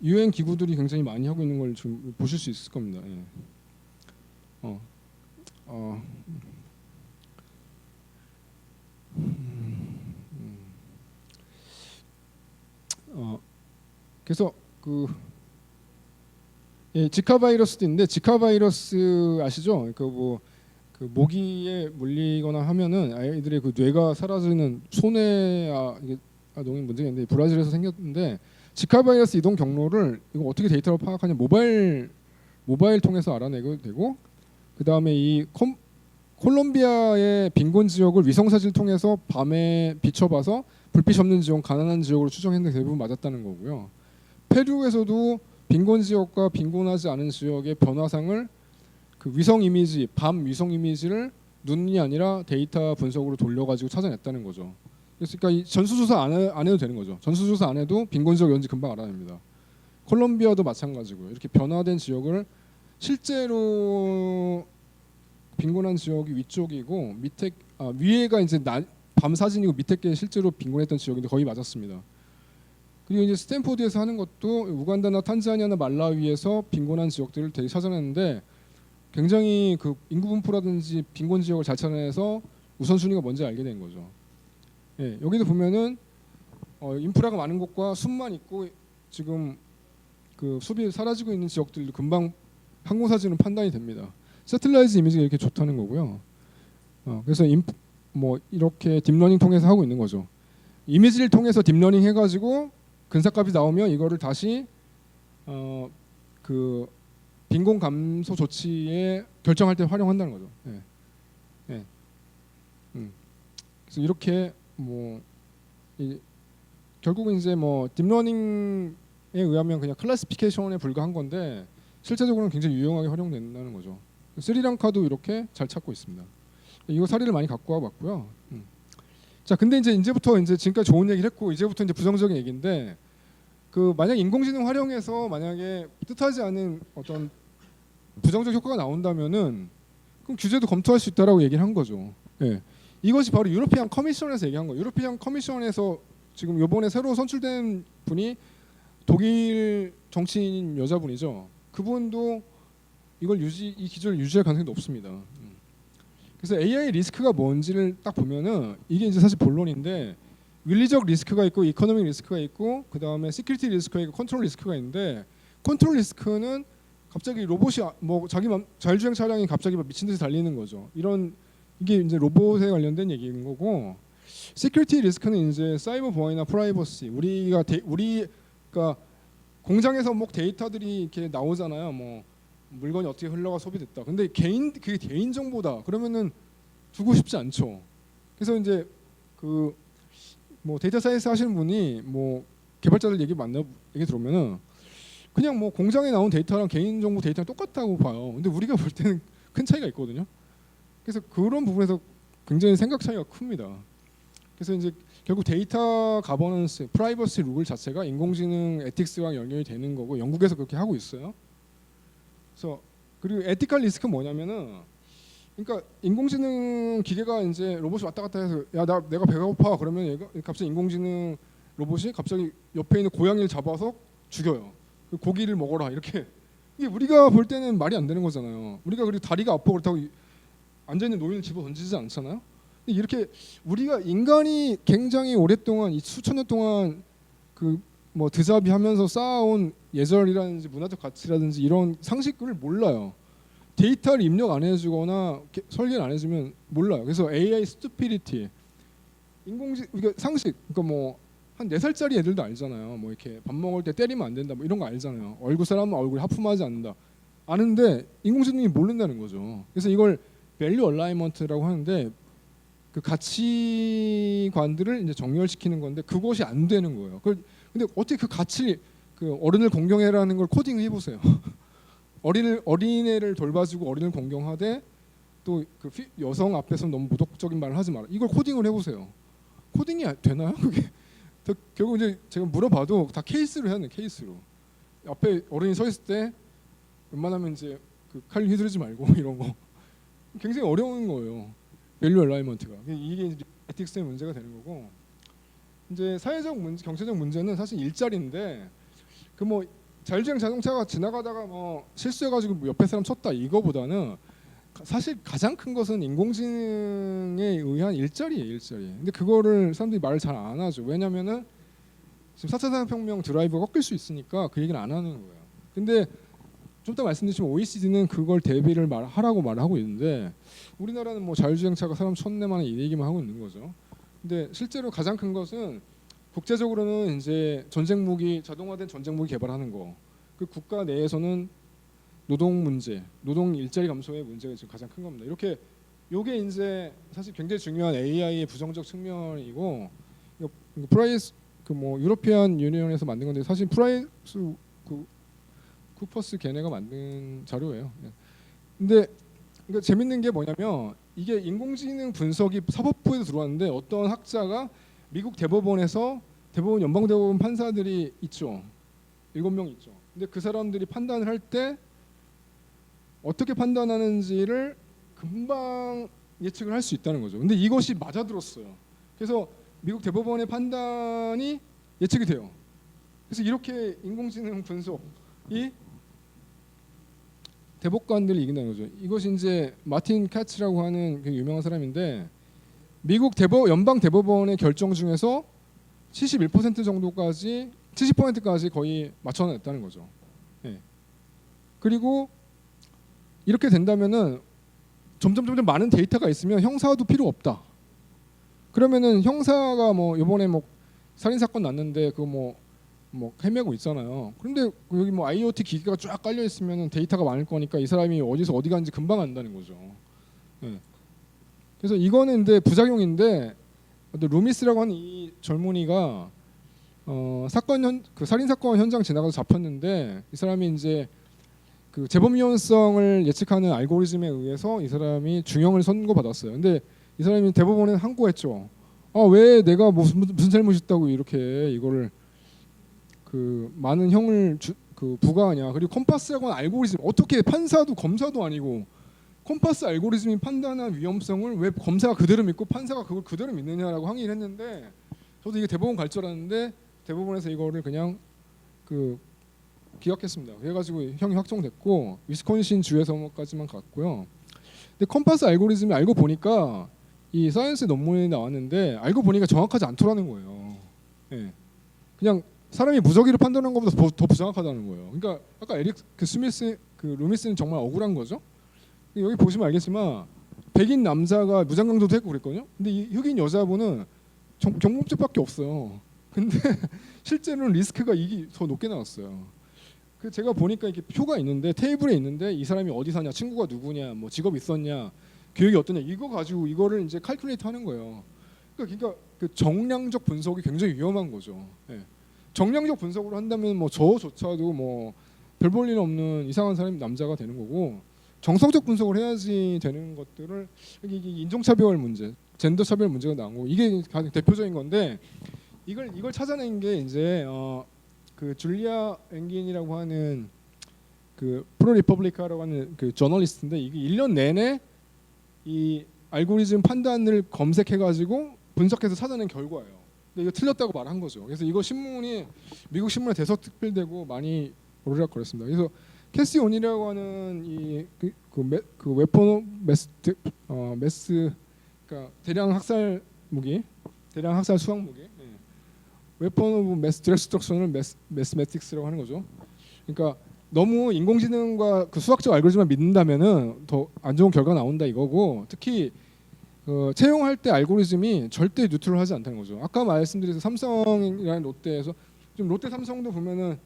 UN 기구들이 굉장히 많이 하고 있는 걸 좀 보실 수 있을 겁니다. 예. 그래서 그 지카 바이러스도 있는데, 지카 바이러스 아시죠? 그 모기에 물리거나 하면은 아이들의 그 뇌가 사라지는 이게 아동이 문제가 있는데, 브라질에서 생겼는데, 지카 바이러스 이동 경로를 이거 어떻게 데이터로 파악하냐, 모바일 통해서 알아내게 되고, 그 다음에 이 콜롬비아의 빈곤 지역을 위성 사진을 통해서 밤에 비춰봐서 불빛 없는 지역, 가난한 지역으로 추정했는데 대부분 맞았다는 거고요. 페루에서도 빈곤 지역과 빈곤하지 않은 지역의 변화상을 그 위성 이미지, 밤 위성 이미지를 눈이 아니라 데이터 분석으로 돌려가지고 찾아냈다는 거죠. 그러니까 이 전수조사 안 해도 되는 거죠. 전수조사 안 해도 빈곤 지역 연지 금방 알아냅니다. 콜롬비아도 마찬가지고요. 이렇게 변화된 지역을 실제로 빈곤한 지역이 위쪽이고 위에가 이제 밤 사진이고 밑에 게 실제로 빈곤했던 지역인데 거의 맞았습니다. 그리고 이제 스탠포드에서 하는 것도 우간다나 탄자니아나 말라위에서 빈곤한 지역들을 되게 찾아냈는데, 굉장히 그 인구 분포라든지 빈곤 지역을 잘 찾아내서 우선순위가 뭔지 알게 된 거죠. 예, 여기도 보면은 인프라가 많은 곳과 숲만 있고 지금 그 숲이 사라지고 있는 지역들도 금방 항공사진은 판단이 됩니다. 세틀라이트 이미지가 이렇게 좋다는 거고요. 그래서 뭐 이렇게 딥러닝 통해서 하고 있는 거죠. 이미지를 통해서 딥러닝 해가지고 근사값이 나오면 이거를 다시 그 빈곤 감소 조치에 결정할 때 활용한다는 거죠. 예. 예. 그래서 이렇게 뭐 결국은 이제 뭐 딥러닝에 의하면 그냥 클래시피케이션에 불과한 건데, 실제적으로는 굉장히 유용하게 활용된다는 거죠. 스리랑카도 이렇게 잘 찾고 있습니다. 이거 사례를 많이 갖고 와봤고요. 자, 근데 이제부터 지금까지 좋은 얘기를 했고, 이제부터 이제 부정적인 얘기인데, 그 만약 인공지능 활용해서 만약에 뜻하지 않은 어떤 부정적 효과가 나온다면은 그럼 규제도 검토할 수 있다라고 얘기를 한 거죠. 예. 이것이 바로 유로피안 커미션에서 얘기한 거예요. 유로피안 커미션에서 지금 이번에 새로 선출된 분이 독일 정치인 여자분이죠. 그분도 이 기조를 유지할 가능성이 높습니다. 그래서 AI 리스크가 뭔지를 딱 보면은 이게 이제 사실 본론인데, 윤리적 리스크가 있고 이코노믹 리스크가 있고 그 다음에 시큐리티 리스크가 있고 컨트롤 리스크가 있는데, 컨트롤 리스크는 갑자기 로봇이 뭐 자기 자율주행 차량이 갑자기 막 미친 듯이 달리는 거죠. 이게 이제 로봇에 관련된 얘기인 거고, 시큐리티 리스크는 이제 사이버 보안이나 프라이버시, 우리가 공장에서 뭐 데이터들이 이렇게 나오잖아요. 뭐 물건이 어떻게 흘러가 소비됐다. 근데 그게 개인 정보다. 그러면은 두고 싶지 않죠. 그래서 이제 그 뭐 데이터 사이언스 하시는 분이 뭐 개발자들 얘기 들으면은 그냥 뭐 공장에 나온 데이터랑 개인 정보 데이터랑 똑같다고 봐요. 근데 우리가 볼 때는 큰 차이가 있거든요. 그래서 그런 부분에서 굉장히 생각 차이가 큽니다. 그래서 이제 결국 데이터 가버넌스, 프라이버시 룰 자체가 인공지능 에틱스랑 연결이 되는 거고, 영국에서 그렇게 하고 있어요. 그래서 그리고 에티컬 리스크는 뭐냐면은, 그러니까 인공지능 기계가 이제 로봇이 왔다 갔다 해서 내가 배가 고파 그러면 얘가 갑자기 인공지능 로봇이 갑자기 옆에 있는 고양이를 잡아서 죽여요. 고기를 먹어라 이렇게. 이게 우리가 볼 때는 말이 안 되는 거잖아요. 우리가 그리고 다리가 아파 그렇다고 앉아 있는 노인을 집어 던지지 않잖아요. 이렇게 우리가 인간이 굉장히 오랫동안 이 수천 년 동안 그 뭐 드자비 하면서 쌓아온 예절이라든지 문화적 가치라든지 이런 상식을 몰라요. 데이터를 입력 안 해주거나 설계를 안 해주면 몰라요. 그래서 AI 스투피리티, 인공지 그러니까 상식, 그러니까 뭐 한 4살짜리 애들도 알잖아요. 뭐 이렇게 밥 먹을 때 때리면 안 된다, 뭐 이런 거 알잖아요. 얼굴 사람은 얼굴이 하품하지 않는다. 아는데 인공지능이 모른다는 거죠. 그래서 이걸 밸류 얼라이먼트라고 하는데 그 가치관들을 이제 정렬시키는 건데 그것이 안 되는 거예요. 근데 어떻게 그 가치, 그 어른을 공경해라는 걸 코딩을 해보세요. 어린애를 돌봐주고 어린을 공경하되 또 그 여성 앞에서 너무 모독적인 말을 하지 마라. 이걸 코딩을 해보세요. 코딩이 되나요? 그게 결국 이제 제가 물어봐도 다 케이스로 해야 돼. 케이스로 앞에 어른이 서 있을 때 웬만하면 이제 그 칼 휘두르지 말고 이런 거 굉장히 어려운 거예요. 밸류 얼라이먼트가 이게 이제 에틱스의 문제가 되는 거고, 이제 사회적 문제, 경제적 문제는 사실 일자리인데 그 뭐 자율주행 자동차가 지나가다가 뭐 실수해가지고 뭐 옆에 사람 쳤다 이거보다는 사실 가장 큰 것은 인공지능에 의한 일자리예요, 일자리. 근데 그거를 사람들이 말을 잘 안 하죠. 왜냐면은 지금 4차 산업혁명 드라이브가 꺾일 수 있으니까 그 얘기는 안 하는 거예요. 근데 좀 이따 말씀드리지만 OECD는 그걸 대비를 하라고 말하고 있는데 우리나라는 뭐 자율주행차가 사람 쳤네만 이 얘기만 하고 있는 거죠. 근데 실제로 가장 큰 것은 국제적으로는 이제 전쟁 무기, 자동화된 전쟁 무기 개발하는 거. 그 국가 내에서는 노동 문제, 노동 일자리 감소의 문제가 지금 가장 큰 겁니다. 이렇게 요게 이제 사실 굉장히 중요한 AI의 부정적 측면이고, 프라이스 그 뭐 유러피안 유니언에서 만든 건데 사실 프라이스 그 쿠퍼스 걔네가 만든 자료예요. 근데 그러니까 재밌는 게 뭐냐면 이게 인공지능 분석이 사법부에서 들어왔는데 어떤 학자가 미국 대법원에서 대법원 연방대법원 판사들이 있죠. 7명 있죠. 근데 그 사람들이 판단을 할 때 어떻게 판단하는지를 금방 예측을 할 수 있다는 거죠. 근데 이것이 맞아들었어요. 그래서 미국 대법원의 판단이 예측이 돼요. 그래서 이렇게 인공지능 분석이 대법관들을 이긴다는 거죠. 이것이 이제 마틴 카츠라고 하는 그 유명한 사람인데 미국 연방 대법원의 결정 중에서 71% 정도까지 70%까지 거의 맞춰냈다는 거죠. 네. 그리고 이렇게 된다면은 점점 많은 데이터가 있으면 형사도 필요 없다. 그러면은 형사가 뭐 이번에 뭐 살인 사건 났는데 그 뭐 헤매고 있잖아요. 그런데 여기 뭐 IoT 기기가 쫙 깔려 있으면 데이터가 많을 거니까 이 사람이 어디서 어디 갔는지 금방 안다는 거죠. 네. 그래서 이거는 근데 부작용인데 루미스라고 하는 이 젊은이가 그 살인 사건 현장 지나가서 잡혔는데 이 사람이 이제 그 재범 위험성을 예측하는 알고리즘에 의해서 이 사람이 중형을 선고받았어요. 근데 이 사람이 대법원에 항고했죠. 왜 내가 무슨 잘못했다고 이렇게 이거를 그 많은 형을 그 부과하냐. 그리고 컴파스라고 하는 알고리즘, 어떻게 판사도 검사도 아니고 컴파스 알고리즘이 판단한 위험성을 왜 검사가 그대로 믿고 판사가 그걸 그대로 믿느냐라고 항의를 했는데, 저도 이게 대법원 갈 줄 알았는데 대법원에서 이거를 그냥 그 기각했습니다. 그래가지고 형이 확정됐고 위스콘신 주에서까지만 갔고요. 근데 컴파스 알고리즘이 알고 보니까 이 사이언스 논문에 나왔는데 알고 보니까 정확하지 않더라는 거예요. 네. 그냥 사람이 무작위로 판단한 것보다 더 부정확하다는 거예요. 그러니까 아까 에릭 스미스 루미스는 정말 억울한 거죠. 여기 보시면 알겠지만 백인 남자가 무장강도도 했고 그랬거든요. 근데 이 흑인 여자분은 경범죄밖에 없어요. 근데 실제로는 리스크가 이게 더 높게 나왔어요. 그 제가 보니까 이렇게 표가 있는데 테이블에 있는데 이 사람이 어디 사냐, 친구가 누구냐, 뭐 직업 있었냐, 교육이 어떠냐, 이거 가지고 이거를 이제 칼큘레이트 하는 거예요. 그러니까 그 정량적 분석이 굉장히 위험한 거죠. 네. 정량적 분석으로 한다면 뭐 저조차도 뭐 별 볼 일 없는 이상한 사람이 남자가 되는 거고, 정성적 분석을 해야지 되는 것들을 이게 인종차별 문제, 젠더 차별 문제가 나오고 이게 가장 대표적인 건데 이걸 찾아낸 게 이제 그 줄리아 앵긴이라고 하는 그 프로 리퍼블리카라고 하는 그 저널리스트인데 이게 1년 내내 이 알고리즘 판단을 검색해가지고 분석해서 찾아낸 결과예요. 근데 이거 틀렸다고 말한 거죠. 그래서 이거 신문이 미국 신문에 대서특필되고 많이 오르락거렸습니다. 그래서 캐시 온이라고 하는 그 웨폰 매스 그러니까 대량 학살 무기, 대량 학살 수학 무기, 웨폰 오브 매스 디스트럭션을 매스매틱스라고 하는 거죠. 그러니까 너무 인공지능과 그 수학적 알고리즘만 믿는다면은 더 안 좋은 결과가 나온다 이거고, 특히 그 채용할 때 알고리즘이 절대 뉴트럴하지 않다는 거죠. 아까 말씀드린 삼성이라는 롯데에서 좀 롯데 삼성도 보면은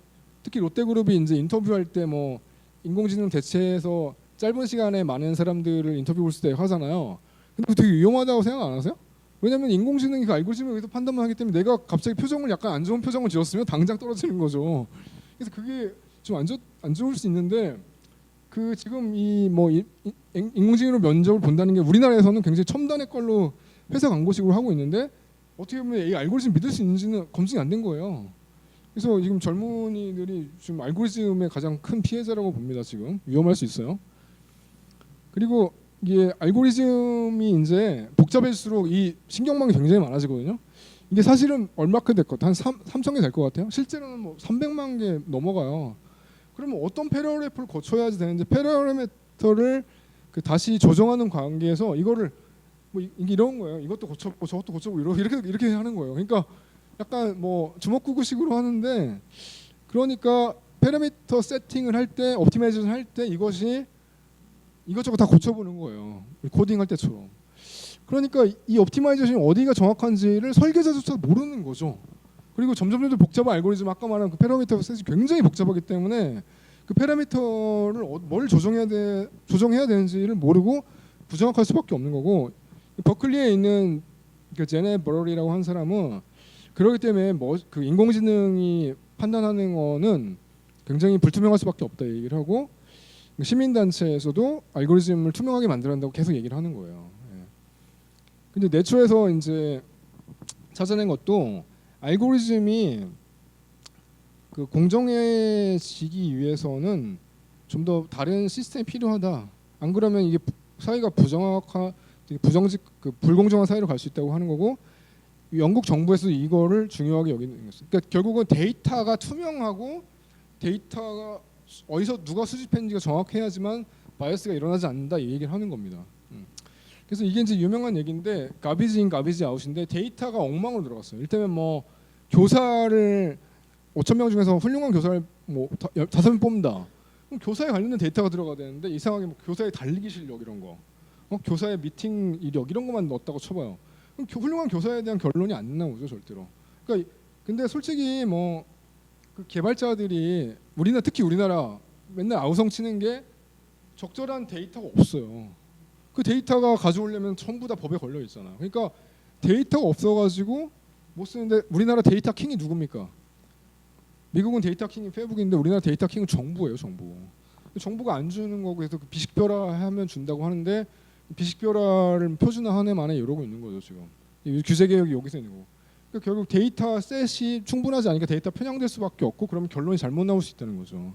특히 롯데그룹이 이제 인터뷰할 때 뭐 인공지능 대체해서 짧은 시간에 많은 사람들을 인터뷰 볼 수 있게 하잖아요. 근데 그거 되게 위험하다고 생각 안 하세요? 왜냐면 인공지능이 그 알고리즘에 의해서 판단만 하기 때문에 내가 갑자기 표정을 약간 안 좋은 표정을 지었으면 당장 떨어지는 거죠. 그래서 그게 좀 안 좋을 수 있는데, 그 지금 이 뭐 인공지능으로 면접을 본다는 게 우리나라에서는 굉장히 첨단의 걸로 회사 광고식으로 하고 있는데, 어떻게 보면 이 알고리즘 믿을 수 있는지는 검증이 안 된 거예요. 그래서 지금 젊은이들이 지금 알고리즘의 가장 큰 피해자라고 봅니다. 지금 위험할 수 있어요. 그리고 이게 알고리즘이 이제 복잡해질수록 이 신경망이 굉장히 많아지거든요. 이게 사실은 얼마큼 될 것 같아요? 한 3천 개 될 것 같아요. 실제로는 뭐 300만 개 넘어가요. 그러면 어떤 패러레프를 거쳐야지 되는지, 패러메터를 그 다시 조정하는 관계에서 이거를 뭐 이게 이런 거예요. 이것도 고쳐보고 저것도 고쳐보고 이렇게 하는 거예요. 그러니까 약간 뭐 주먹구구식으로 하는데, 그러니까 패러미터 세팅을 할 때, 옵티마이제이션 할 때 이것이 이것저것 다 고쳐보는 거예요. 코딩할 때처럼. 그러니까 이 옵티마이제이션이 어디가 정확한지를 설계자조차 모르는 거죠. 그리고 점점 복잡한 알고리즘, 아까 말한 그 패러미터 세팅이 굉장히 복잡하기 때문에 그 패러미터를 뭘 조정해야 되는지를 모르고 부정확할 수밖에 없는 거고, 버클리에 있는 그 제네 버럴이라고 한 사람은 그렇기 때문에 뭐 그 인공지능이 판단하는 거는 굉장히 불투명할 수밖에 없다 얘기를 하고, 시민단체에서도 알고리즘을 투명하게 만들어야 한다고 계속 얘기를 하는 거예요. 예. 근데 내초에서 이제 찾아낸 것도 알고리즘이 그 공정해지기 위해서는 좀 더 다른 시스템이 필요하다. 안 그러면 이게 사회가 불공정한 사회로 갈 수 있다고 하는 거고, 영국 정부에서 이거를 중요하게 여기는 거예요. 그러니까 결국은 데이터가 투명하고 데이터가 어디서 누가 수집했는지가 정확해야지만 바이어스가 일어나지 않는다 이 얘기를 하는 겁니다. 그래서 이게 이제 유명한 얘기인데, 가비지 인 가비지 아웃인데, 데이터가 엉망으로 들어갔어요. 일테면 뭐 교사를 5천 명 중에서 훌륭한 교사를 뭐 5명 뽑는다. 그럼 교사에 관련된 데이터가 들어가야 되는데, 이상하게 뭐 교사의 달리기 실력 이런 거, 교사의 미팅 이력 이런 것만 넣었다고 쳐봐요. 그럼 훌륭한 교사에 대한 결론이 안 나오죠 절대로. 그러니까 근데 솔직히 뭐 그 개발자들이 특히 우리나라 맨날 아우성 치는 게 적절한 데이터가 없어요. 그 데이터가 가져오려면 전부 다 법에 걸려 있잖아. 그러니까 데이터가 없어가지고 못 쓰는데, 우리나라 데이터 킹이 누굽니까? 미국은 데이터 킹이 페북인데 우리나라 데이터 킹은 정부예요, 정부. 정부가 안 주는 거고, 그래서 그 비식별화 하면 준다고 하는데, 비식별화를 표준화 한 해 만에 이러고 있는 거죠 지금. 규제 개혁이 여기서 있는 거고. 그러니까 결국 데이터 셋이 충분하지 않으니까 데이터 편향될 수밖에 없고, 그러면 결론이 잘못 나올 수 있다는 거죠.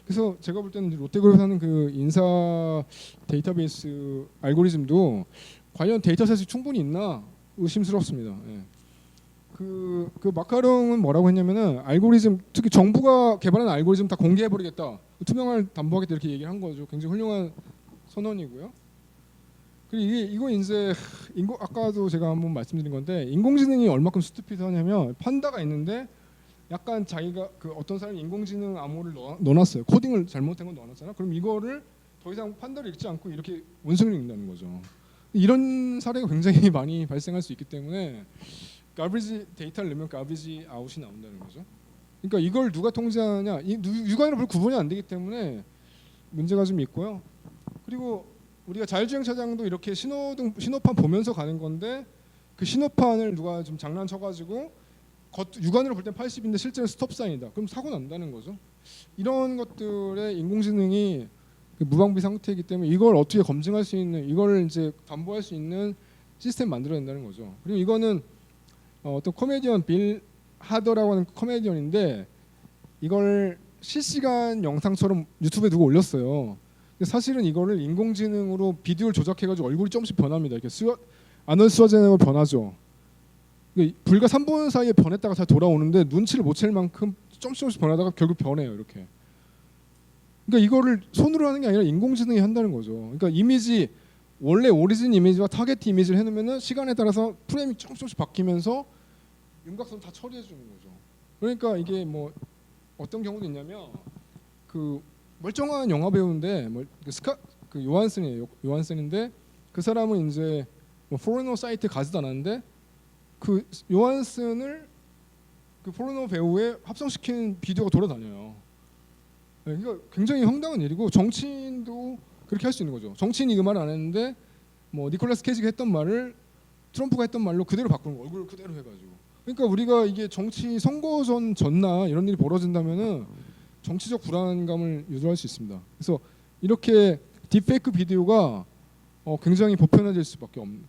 그래서 제가 볼 때는 롯데그룹에서 하는 그 인사 데이터베이스 알고리즘도 과연 데이터셋이 충분히 있나 의심스럽습니다. 예. 그 마카롱은 뭐라고 했냐면은, 알고리즘, 특히 정부가 개발한 알고리즘 다 공개해버리겠다, 투명을 담보하겠다 이렇게 얘기를 한 거죠. 굉장히 훌륭한 선언이고요. 그리고 이거 이제 아까도 제가 한번 말씀드린 건데, 인공지능이 얼마큼 스투피드하냐면, 판다가 있는데 약간 자기가 그 어떤 사람이 인공지능 암호를 넣어놨어요. 코딩을 잘못한 건 넣어놨잖아. 그럼 이거를 더 이상 판다를 읽지 않고 이렇게 원성을 읽는다는 거죠. 이런 사례가 굉장히 많이 발생할 수 있기 때문에 가비지 데이터를 넣으면 가비지 아웃이 나온다는 거죠. 그러니까 이걸 누가 통제하냐, 육안으로 볼 구분이 안 되기 때문에 문제가 좀 있고요. 그리고 우리가 자율주행 차량도 이렇게 신호판 보면서 가는 건데, 그 신호판을 누가 좀 장난쳐가지고 육안으로 볼 땐 80인데 실제로 스톱사인이다. 그럼 사고 난다는 거죠. 이런 것들에 인공지능이 무방비 상태이기 때문에 이걸 어떻게 검증할 수 있는, 이걸 이제 담보할 수 있는 시스템 만들어야 된다는 거죠. 그리고 이거는 어떤 코미디언 빌 하더라고 하는 코미디언인데, 이걸 실시간 영상처럼 유튜브에 누가 올렸어요. 근데 사실은 이거를 인공지능으로 비디오를 조작해가지고 얼굴이 조금씩 변합니다. 이렇게 아놀드 슈워제네거 변하죠. 불과 3분 사이에 변했다가 다 돌아오는데, 눈치를 못 챌 만큼 조금씩 변하다가 결국 변해요. 이렇게. 그러니까 이거를 손으로 하는 게 아니라 인공지능이 한다는 거죠. 그러니까 이미지, 원래 오리진 이미지와 타겟 이미지를 해놓으면 시간에 따라서 프레임이 조금씩 바뀌면서 윤곽선 다 처리해 주는 거죠. 그러니까 이게 뭐 어떤 경우도 있냐면, 그 멀쩡한 영화 배우인데 그 요한슨이에요. 요한슨인데 그 사람은 이제 뭐 포르노 사이트 가지도 않았는데 그 요한슨을 그 포르노 배우에 합성시키는 비디오가 돌아다녀요. 네, 그러니까 굉장히 황당한 일이고 정치인도 그렇게 할 수 있는 거죠. 정치인이 그 말을 안 했는데 뭐 니콜라스 케이지가 했던 말을 트럼프가 했던 말로 그대로 바꾸는 거, 얼굴 그대로 해가지고. 그러니까 우리가 이게 정치 선거전 졌나 이런 일이 벌어진다면은 정치적 불안감을 유도할 수 있습니다. 그래서 이렇게 딥페이크 비디오가 굉장히 보편화될 수밖에 없는.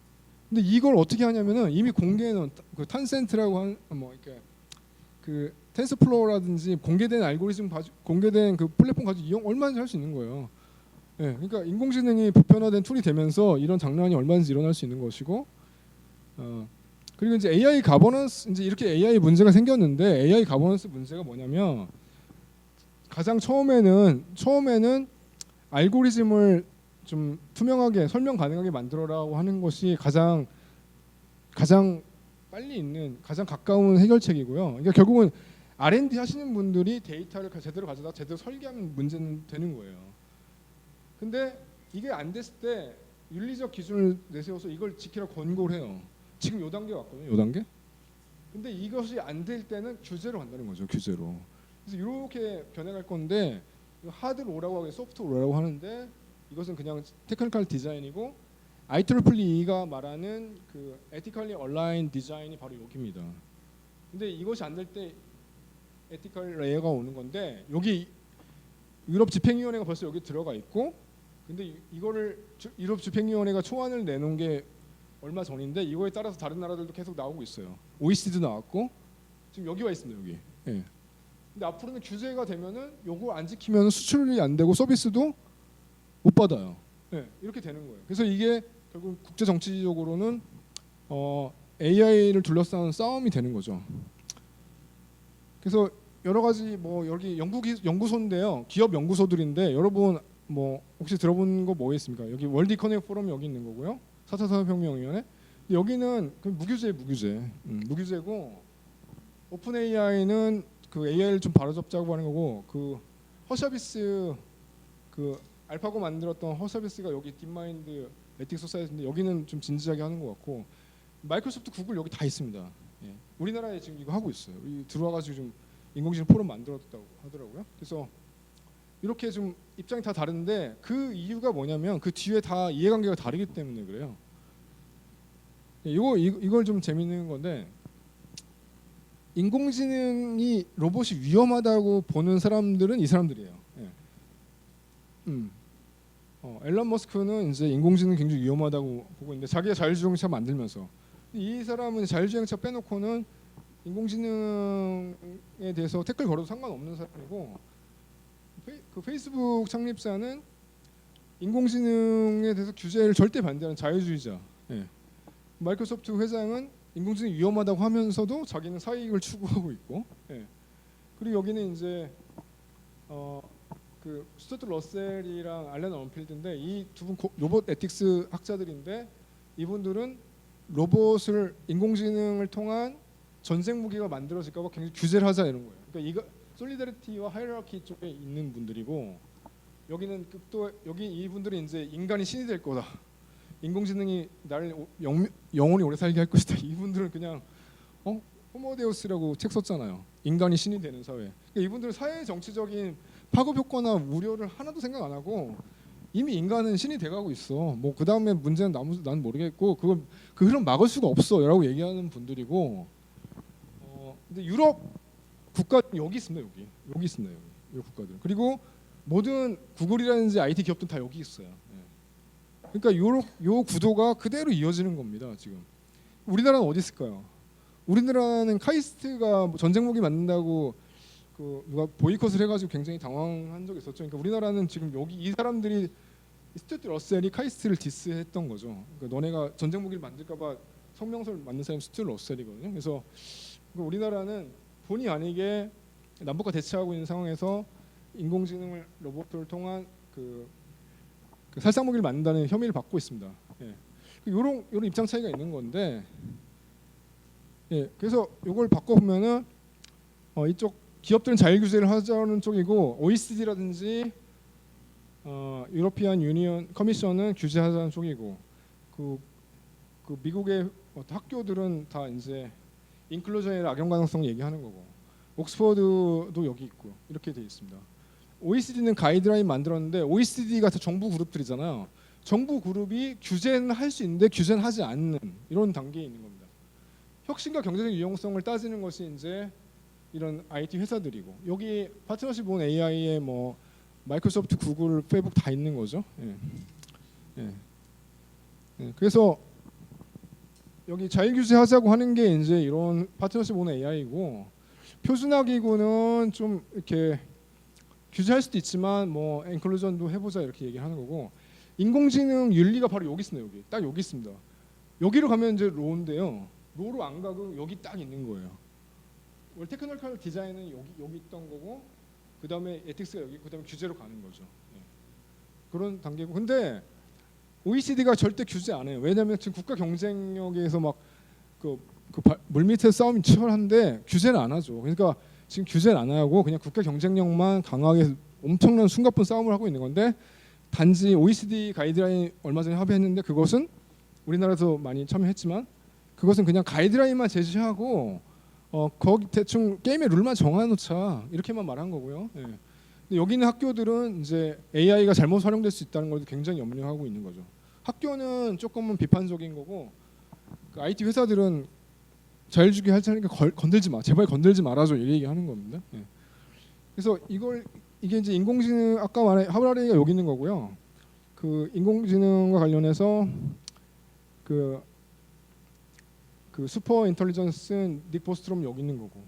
근데 이걸 어떻게 하냐면은 이미 공개해놓은 그 탄센트라고 한 뭐 이렇게 그 텐서플로우라든지 공개된 알고리즘 공개된 그 플랫폼 가지고 이용 얼마든지 할 수 있는 거예요. 예, 그러니까 인공지능이 보편화된 툴이 되면서 이런 장난이 얼마든지 일어날 수 있는 것이고, 그리고 이제 AI 가버넌스 이제 이렇게 AI 문제가 생겼는데 AI 가버넌스 문제가 뭐냐면 가장 처음에는 알고리즘을 좀 투명하게 설명 가능하게 만들어라고 하는 것이 가장 빨리 있는 가장 가까운 해결책이고요. 그러니까 결국은 R&D 하시는 분들이 데이터를 제대로 가져다 제대로 설계하면 문제는 되는 거예요. 근데 이게 안 됐을 때 윤리적 기준을 내세워서 이걸 지키라 권고를 해요. 지금 요 단계 왔거든요. 요 단계. 근데 이것이 안 될 때는 규제로 간다는 거죠. 규제로. 그래서 이렇게 변해갈 건데 하드 로라고 하고 소프트 로라고 하는데 이것은 그냥 테크니컬 디자인이고 IEEE가 말하는 그 에티컬리 얼라인 디자인이 바로 여기입니다. 근데 이것이 안 될 때 에티컬 레이어가 오는 건데 여기 유럽 집행위원회가 벌써 여기 들어가 있고 근데 이거를 유럽 집행위원회가 초안을 내놓은 게 얼마 전인데 이거에 따라서 다른 나라들도 계속 나오고 있어요. OECD도 나왔고 지금 여기 와 있습니다. 여기. 예. 근데 앞으로는 규제가 되면은 요거 안 지키면 수출이 안 되고 서비스도 못 받아요. 예. 이렇게 되는 거예요. 그래서 이게 결국 국제 정치적으로는 AI를 둘러싼 싸움이 되는 거죠. 그래서 여러 가지 뭐 여기 연구소인데요. 기업 연구소들인데 여러분 뭐 혹시 들어본 거 뭐 있습니까? 여기 월드 이코노믹 포럼 여기 있는 거고요. 4차 산업혁명위원회. 여기는 그 무규제고 오픈 AI는 그 AI를 좀 바로잡자고 하는 거고 그 허셔비스 그 알파고 만들었던 허서비스가 여기 딥마인드 에틱 소사이티인데 여기는 좀 진지하게 하는 것 같고 마이크로소프트 구글 여기 다 있습니다. 예. 우리나라에 지금 이거 하고 있어요. 들어와가지고 좀 인공지능 포럼 만들었다고 하더라고요. 그래서 이렇게 좀 입장이 다 다른데 그 이유가 뭐냐면 그 뒤에 다 이해관계가 다르기 때문에 그래요. 이걸 좀 재밌는 건데 인공지능이 로봇이 위험하다고 보는 사람들은 이 사람들이에요. 예. 앨런 머스크는 이제 인공지능 굉장히 위험하다고 보고 있는데 자기가 자율주행차 만들면서 이 사람은 자율주행차 빼놓고는 인공지능에 대해서 태클 걸어도 상관없는 사람이고 그 페이스북 창립자는 인공지능에 대해서 규제를 절대 반대하는 자유주의자. 예. 마이크로소프트 회장은 인공지능이 위험하다고 하면서도 자기는 사익을 추구하고 있고. 예. 그리고 여기는 이제 그 스튜어트 러셀이랑 알렌 언필드인데 이 두 분 로봇 에틱스 학자들인데 이분들은 로봇을 인공지능을 통한 전쟁 무기가 만들어질까 봐 굉장히 규제를 하자 이런 거예요. 그러니까 이거 솔리더리티와 하이라키 쪽에 있는 분들이고 여기는 또 여기 이분들이 이제 인간이 신이 될 거다. 인공지능이 나를 영원히 오래 살게 할 것이다. 이분들은 그냥 호모데우스라고 책 썼잖아요. 인간이 신이 되는 사회. 그러니까 이분들은 사회 정치적인 파급 효과나 우려를 하나도 생각 안 하고 이미 인간은 신이 돼가고 있어. 뭐 그 다음에 문제는 난 모르겠고 그 흐름 막을 수가 없어라고 얘기하는 분들이고. 근데 유럽 국가 여기 있습니다. 여기 있습니다. 여기 국가들. 그리고 모든 구글이라든지 IT 기업들 다 여기 있어요. 그러니까 요 구도가 그대로 이어지는 겁니다. 지금 우리나라는 어디 있을까요? 우리나라는 카이스트가 전쟁 무기 만든다고 그 누가 보이콧을 해가지고 굉장히 당황한 적이 있었죠. 그러니까 우리나라는 지금 여기 이 사람들이 스튜어트 러셀이 카이스트를 디스했던 거죠. 그러니까 너네가 전쟁 무기를 만들까봐 성명서를 만든 사람이 스튜어트 러셀이거든요. 그래서 우리나라는 본의 아니게 남북과 대치하고 있는 상황에서 인공지능을 로봇을 통한 그 살상 무기를 만든다는 혐의를 받고 있습니다. 예. 이런 입장 차이가 있는 건데, 예. 그래서 이걸 바꿔 보면은 이쪽 기업들은 자율 규제를 하자는 쪽이고 OECD라든지 유러피안 유니언 커미션은 규제하자는 쪽이고 그 미국의 학교들은 다 이제 인클루전이나 악용 가능성 얘기하는 거고 옥스퍼드도 여기 있고 이렇게 돼 있습니다. OECD는 가이드라인 만들었는데 OECD가 다 정부 그룹들이잖아요. 정부 그룹이 규제는 할 수 있는데 규제는 하지 않는 이런 단계에 있는 겁니다. 혁신과 경제적 유용성을 따지는 것이 이제 이런 IT 회사들이고 여기 파트너십 온 AI에 뭐 마이크로소프트, 구글, 페이북 다 있는 거죠. 그래서 여기 자율 규제하자고 하는 게 이제 이런 파트너십 온 AI고 표준화 기구는 좀 이렇게 규제할 수도 있지만 뭐 인클루전도 해보자 이렇게 얘기하는 거고 인공지능 윤리가 바로 여기 있습니다. 여기 딱 여기 있습니다. 여기로 가면 이제 로인데요. 로로 안 가고 여기 딱 있는 거예요. 원래 테크니컬 디자인은 여기 있던 거고 그 다음에 에틱스가 여기 그 다음에 규제로 가는 거죠. 그런 단계고 근데 OECD가 절대 규제 안 해요. 왜냐하면 지금 국가 경쟁력에서 막 물밑에 싸움이 치열한데 규제는 안 하죠. 그러니까 지금 규제는 안 하고 그냥 국가 경쟁력만 강하게 엄청난 숨가쁜 싸움을 하고 있는 건데 단지 OECD 가이드라인 얼마 전에 합의했는데 그것은 우리나라에서 많이 참여했지만 그것은 그냥 가이드라인만 제시하고 거기 대충 게임의 룰만 정해놓자 이렇게만 말한 거고요. 근데 여기 있는 학교들은 이제 AI가 잘못 활용될 수 있다는 걸 굉장히 염려하고 있는 거죠. 학교는 조금은 비판적인 거고 그 IT 회사들은 자율주기 할 테니까 건들지 마, 제발 건들지 말아줘 이 얘기하는 겁니다. 그래서 이게 이제 인공지능 아까 말한 하브라리가 여기 있는 거고요. 그 인공지능과 관련해서 그 슈퍼 인텔리전스는 닉 보스트롬 여기 있는 거고,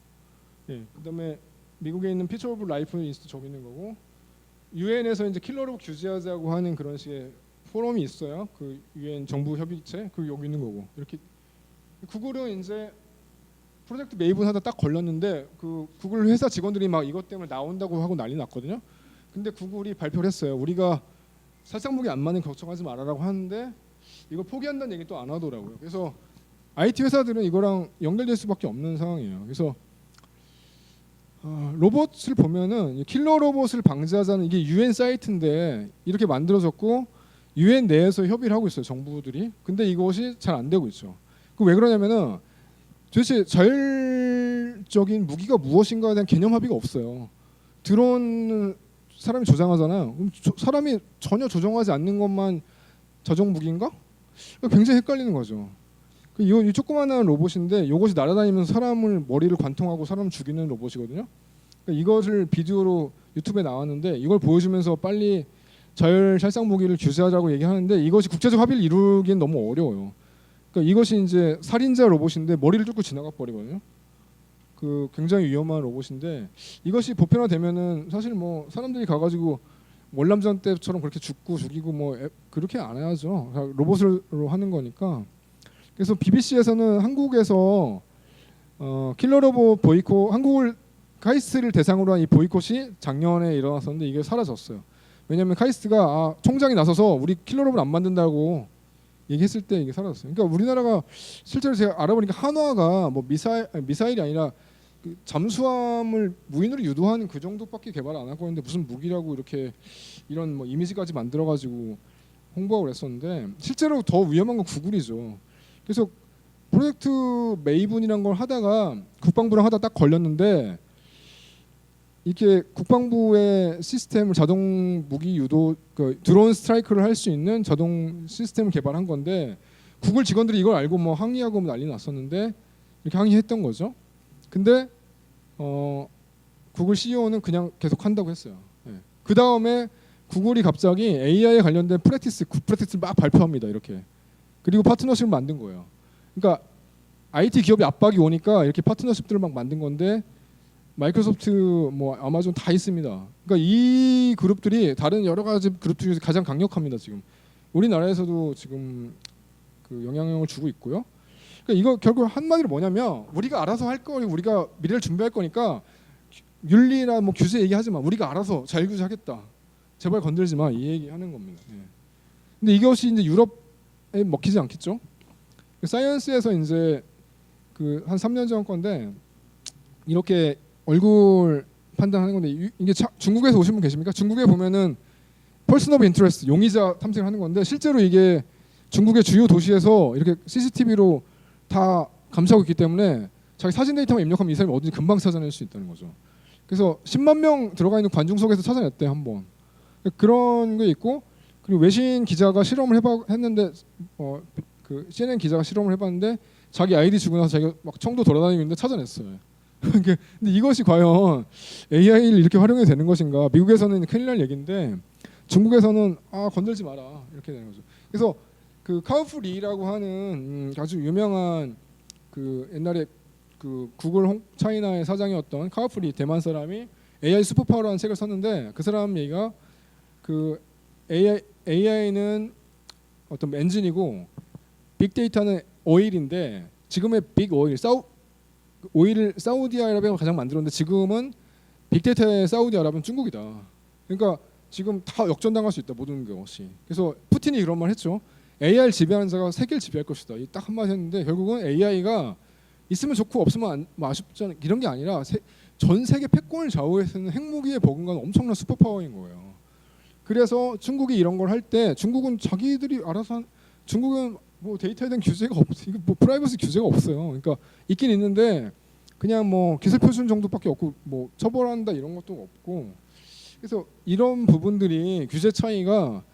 그다음에 미국에 있는 피처 오브 라이프 인스티튜트 저기 있는 거고, 유엔에서 이제 킬러로 규제하자고 하는 그런 식의 포럼이 있어요. 그 유엔 정부 협의체 그 여기 있는 거고 이렇게. 구글은 이제 프로젝트 메이븐 하다 딱 걸렸는데 그 구글 회사 직원들이 막 이것 때문에 나온다고 하고 난리 났거든요. 근데 구글이 발표를 했어요. 우리가 살상무기 안 맞는 걱정하지 말아라고 하는데 이걸 포기한다는 얘기 또 안 하더라고요. 그래서 IT 회사들은 이거랑 연결될 수밖에 없는 상황이에요. 그래서 로봇을 보면은 킬러 로봇을 방지하자는 이게 유엔 사이트인데 이렇게 만들어졌고 유엔 내에서 협의를 하고 있어요. 정부들이. 근데 이것이 잘 안 되고 있죠. 그 왜 그러냐면은 도대체 자율적인 무기가 무엇인가에 대한 개념 합의가 없어요. 드론은 사람이 조장하잖아요. 그럼 사람이 전혀 조정하지 않는 것만 자정 무기인가? 굉장히 헷갈리는 거죠. 이 조그마한 로봇인데 이것이 날아다니면서 사람을 머리를 관통하고 사람을 죽이는 로봇이거든요. 그러니까 이것을 비디오로 유튜브에 나왔는데 이걸 보여주면서 빨리 자율 살상 무기를 규제하자고 얘기하는데 이것이 국제적 합의를 이루기엔 너무 어려워요. 그러니까 이것이 이제 살인자 로봇인데 머리를 뚫고 지나가 버리거든요. 그 굉장히 위험한 로봇인데 이것이 보편화되면은 사실 뭐 사람들이 가가지고 월남전 때처럼 그렇게 죽이고 뭐 그렇게 안 해야죠. 로봇으로 하는 거니까. 그래서 BBC에서는 한국에서 킬러 로봇 보이콧 한국을 카이스트를 대상으로 한 이 보이콧이 작년에 일어났었는데 이게 사라졌어요. 왜냐하면 카이스트가 총장이 나서서 우리 킬러 로봇 안 만든다고 얘기했을 때 이게 사라졌어요. 그러니까 우리나라가 실제로 제가 알아보니까 한화가 뭐 미사일이 아니라 그 잠수함을 무인으로 유도하는 그 정도밖에 개발 안 하고 있는데 무슨 무기라고 이렇게 이런 뭐 이미지까지 만들어가지고 홍보하고 그랬었는데 실제로 더 위험한 건 구글이죠. 그래서 프로젝트 메이븐이란 걸 하다가 국방부랑 하다 딱 걸렸는데 이렇게 국방부의 시스템을 자동 무기 유도 드론 스트라이크를 할 수 있는 자동 시스템을 개발한 건데 구글 직원들이 이걸 알고 뭐 항의하고 난리 났었는데 이렇게 항의했던 거죠. 근데 구글 CEO는 그냥 계속 한다고 했어요. 그 다음에 구글이 갑자기 AI에 관련된 굿프랙티스를 막 발표합니다. 이렇게. 그리고 파트너십을 만든 거예요. 그러니까 IT 기업이 압박이 오니까 이렇게 파트너십들을 막 만든 건데 마이크로소프트, 뭐 아마존 다 있습니다. 그러니까 이 그룹들이 다른 여러 가지 그룹 중에서 가장 강력합니다. 지금 우리나라에서도 지금 그 영향력을 주고 있고요. 그러니까 이거 결국 한마디로 뭐냐면 우리가 알아서 할 거고 우리가 미래를 준비할 거니까 윤리나 뭐 규제 얘기하지 마. 우리가 알아서 자율규제하겠다. 제발 건들지 마. 이 얘기하는 겁니다. 근데 이것이 이제 유럽에 먹히지 않겠죠? 사이언스에서 이제 그 한 3년 전 건데 이렇게 얼굴 판단하는 건데 이게 중국에서 오신 분 계십니까? 중국에 보면은 퍼슨 오브 인터레스트 용의자 탐색을 하는 건데 실제로 이게 중국의 주요 도시에서 이렇게 CCTV로 다 감시하고 있기 때문에 자기 사진 데이터만 입력하면 이 사람이 어딘지 금방 찾아낼 수 있다는 거죠. 그래서 10만 명 들어가 있는 관중석에서 찾아냈대 한 번. 그런 게 있고 그리고 외신 기자가 실험을 했는데 그 CNN 기자가 실험을 해봤는데 자기 아이디 주고 나서 자기가 막 청도 돌아다니고 있는데 찾아냈어요. 근데 이것이 과연 AI를 이렇게 활용해도 되는 것인가? 미국에서는 큰일 날 얘기인데 중국에서는 건들지 마라 이렇게 되는 거죠. 그래서 그 카오프리라고 하는 아주 유명한 그 옛날에 그 구글 차이나의 사장이었던 카오프리 대만 사람이 AI 슈퍼파워라는 책을 썼는데 그 사람 얘기가 그 AI는 어떤 엔진이고 빅데이터는 오일인데 지금의 빅 오일을 사우디아라비아가 가장 만들었는데 지금은 빅데이터의 사우디아라비아는 중국이다. 그러니까 지금 다 역전당할 수 있다 모든 것이. 그래서 푸틴이 그런 말 했죠. AI를 지배하는 자가 세계를 지배할 것이다. 딱 한마디 했는데 결국은 AI가 있으면 좋고 없으면 아쉽잖아 이런 게 아니라 전 세계 패권을 좌우해서는 핵무기에 버금가는 엄청난 슈퍼파워인 거예요. 그래서 중국이 이런 걸 할 때 중국은 자기들이 알아서 중국은 뭐 데이터에 대한 규제가 뭐 프라이버시 규제가 없어요. 그러니까 있긴 있는데 그냥 뭐 기술 표준 정도밖에 없고 뭐 처벌한다 이런 것도 없고 그래서 이런 부분들이 규제 차이가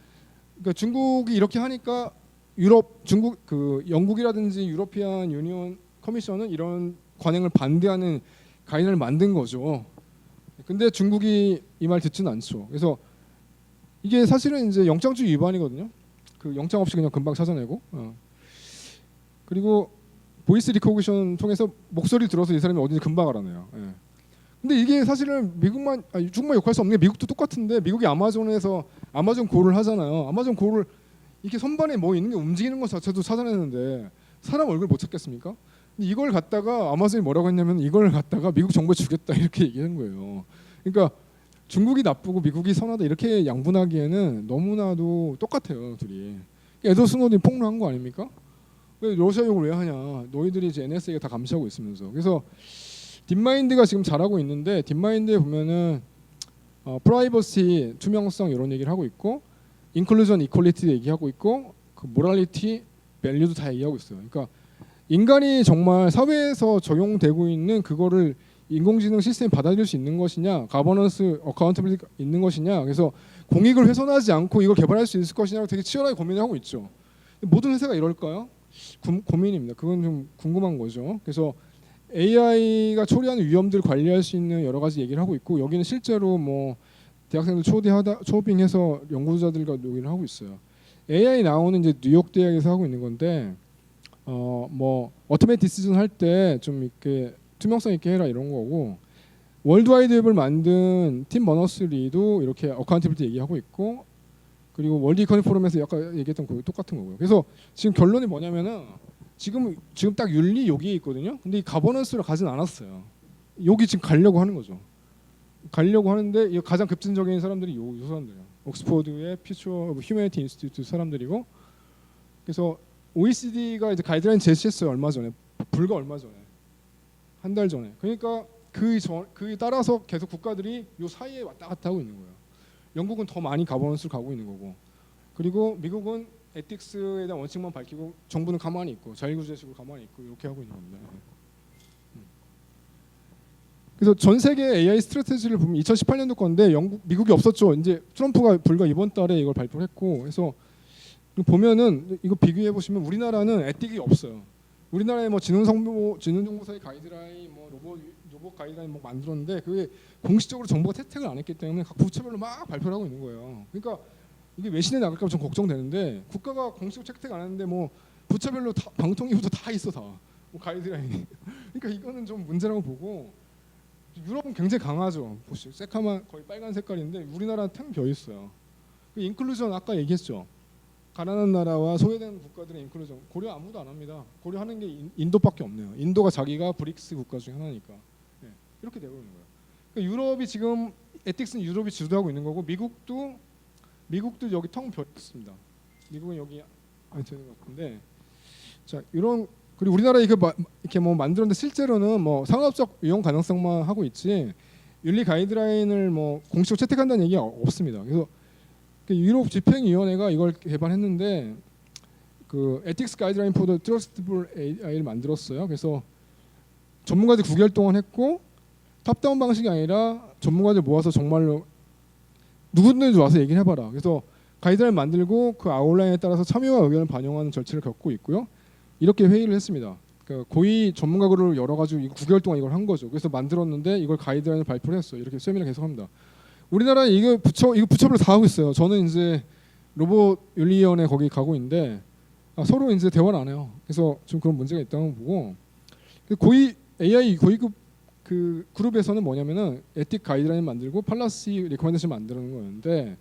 그러니까 중국이 이렇게 하니까 중국 그 영국이라든지 유러피안 유니온 커미션은 이런 관행을 반대하는 가이드를 만든 거죠. 근데 중국이 이 말 듣지는 않죠. 그래서 이게 사실은 이제 영장주의 위반이거든요. 그 영장 없이 그냥 금방 찾아내고. 그리고 보이스 리코그니션 통해서 목소리 들어서 이 사람이 어딘지 금방 알아내요. 예. 근데 이게 사실은 중국만 욕할 수 없는 게 미국도 똑같은데 미국이 아마존에서 아마존 고를 하잖아요. 아마존 고를 이렇게 선반에 뭐 있는 게 움직이는 것 자체도 찾아내는데 사람 얼굴 못 찾겠습니까? 근데 이걸 갖다가 아마존이 뭐라고 했냐면 이걸 갖다가 미국 정부에 주겠다 이렇게 얘기한 거예요. 그러니까 중국이 나쁘고 미국이 선하다 이렇게 양분하기에는 너무나도 똑같아요 둘이. 에드워드 스노든 폭로한 거 아닙니까? 왜 러시아 욕을 왜 하냐? 너희들이 이제 NSA가 다 감시하고 있으면서. 그래서 딥마인드가 지금 잘하고 있는데 딥마인드에 보면은 프라이버시, 투명성 이런 얘기를 하고 있고 인클루전, 이퀄리티 얘기하고 있고 그 모랄리티, 밸류도 다 얘기하고 있어요. 그러니까 인간이 정말 사회에서 적용되고 있는 그거를 인공지능 시스템이 받아들일 수 있는 것이냐, 가버넌스, 어카운터빌리티가 있는 것이냐, 그래서 공익을 훼손하지 않고 이걸 개발할 수 있을 것이냐고 되게 치열하게 고민하고 있죠. 모든 회사가 이럴까요? 고민입니다. 그건 좀 궁금한 거죠. 그래서 AI가 초래하는 위험들을 관리할 수 있는 여러 가지 얘기를 하고 있고 여기는 실제로 뭐 대학생들 초빙해서 연구자들과 얘기를 하고 있어요. AI 나오는 이제 뉴욕 대학에서 하고 있는 건데 뭐 어토메이트 디시전 할 때 좀 이렇게 투명성 있게 해라 이런 거고 월드와이드웹을 만든 팀 버너스리도 이렇게 어카운티빌리티 얘기하고 있고 그리고 월드 이코노미 포럼에서 아까 얘기했던 거 똑같은 거고요. 그래서 지금 결론이 뭐냐면은 지금 딱 윤리 여기에 있거든요. 근데 이 가버넌스를 가진 않았어요. 여기 지금 가려고 하는 거죠. 가려고 하는데 이 가장 급진적인 사람들이 요 사람들이에요. 옥스퍼드의 퓨처 오브 휴머니티 인스티튜트 사람들이고 그래서 OECD가 이제 가이드라인 제시했어요. 얼마 전에 불과 얼마 전에 한 달 전에. 그러니까 그 따라서 계속 국가들이 요 사이에 왔다 갔다 하고 있는 거예요. 영국은 더 많이 가버넌스를 가고 있는 거고 그리고 미국은 에틱스에 대한 원칙만 밝히고 정부는 가만히 있고 자율구제식으로 가만히 있고 이렇게 하고 있는 겁니다. 그래서 전 세계 AI 스트래테지를 보면 2018년도 건데 미국이 없었죠. 이제 트럼프가 불과 이번 달에 이걸 발표했고 그래서 보면은 이거 비교해 보시면 우리나라는 에틱이 없어요. 우리나라에 뭐 지능정보사의 가이드라인, 뭐 로봇 가이드라인 뭐 만들었는데 그게 공식적으로 정부가 채택을 안 했기 때문에 각 부처별로 막 발표를 하고 있는 거예요. 그러니까 이게 외신에 나갈까 봐 좀 걱정되는데 국가가 공식적으로 채택 안 했는데 뭐 부처별로 다 방통위부터 다 있어 다 뭐 가이드라인이. 그러니까 이거는 좀 문제라고 보고 유럽은 굉장히 강하죠. 보시죠. 새카만 거의 빨간 색깔인데 우리나라는 탕 비어 있어요. 인클루전 아까 얘기했죠. 가난한 나라와 소외된 국가들의 인클루전 고려 아무도 안 합니다. 고려하는 게 인도밖에 없네요. 인도가 자기가 브릭스 국가 중에 하나니까. 네, 이렇게 되고 있는 거예요. 그러니까 유럽이 지금 에틱스는 유럽이 주도하고 있는 거고 미국도 여기 텅 비어 있습니다. 미국은 여기 안 되는 것 같은데 자 이런 그리고 우리나라 이렇게 뭐 만들었는데 실제로는 뭐 상업적 이용 가능성만 하고 있지 윤리 가이드라인을 뭐 공식으로 채택한다는 얘기가 없습니다. 그래서 그 유럽 집행위원회가 이걸 개발했는데 그 에틱스 가이드라인 포 더 트러스트블 AI를 만들었어요. 그래서 전문가들 9개월 동안 했고 탑다운 방식이 아니라 전문가들 모아서 정말로 누구든지 와서 얘기를 해봐라. 그래서 가이드라인 만들고 그 아웃라인에 따라서 참여와 의견을 반영하는 절차를 겪고 있고요. 이렇게 회의를 했습니다. 그러니까 고위 전문가를 열어가지고 9개월 동안 이걸 한 거죠. 그래서 만들었는데 이걸 가이드라인을 발표를 했어요. 이렇게 세미나 계속합니다. 우리나라 이거 부처별로 다 하고 있어요. 저는 이제 로봇 윤리위원회 거기 가고 있는데 서로 이제 대화를 안 해요. 그래서 좀 그런 문제가 있다고 보고 고위 AI 고위급 그 그룹에서는 뭐냐면은 에틱 가이드라인 만들고 팔라시 리커멘데이션 만드는 거였는데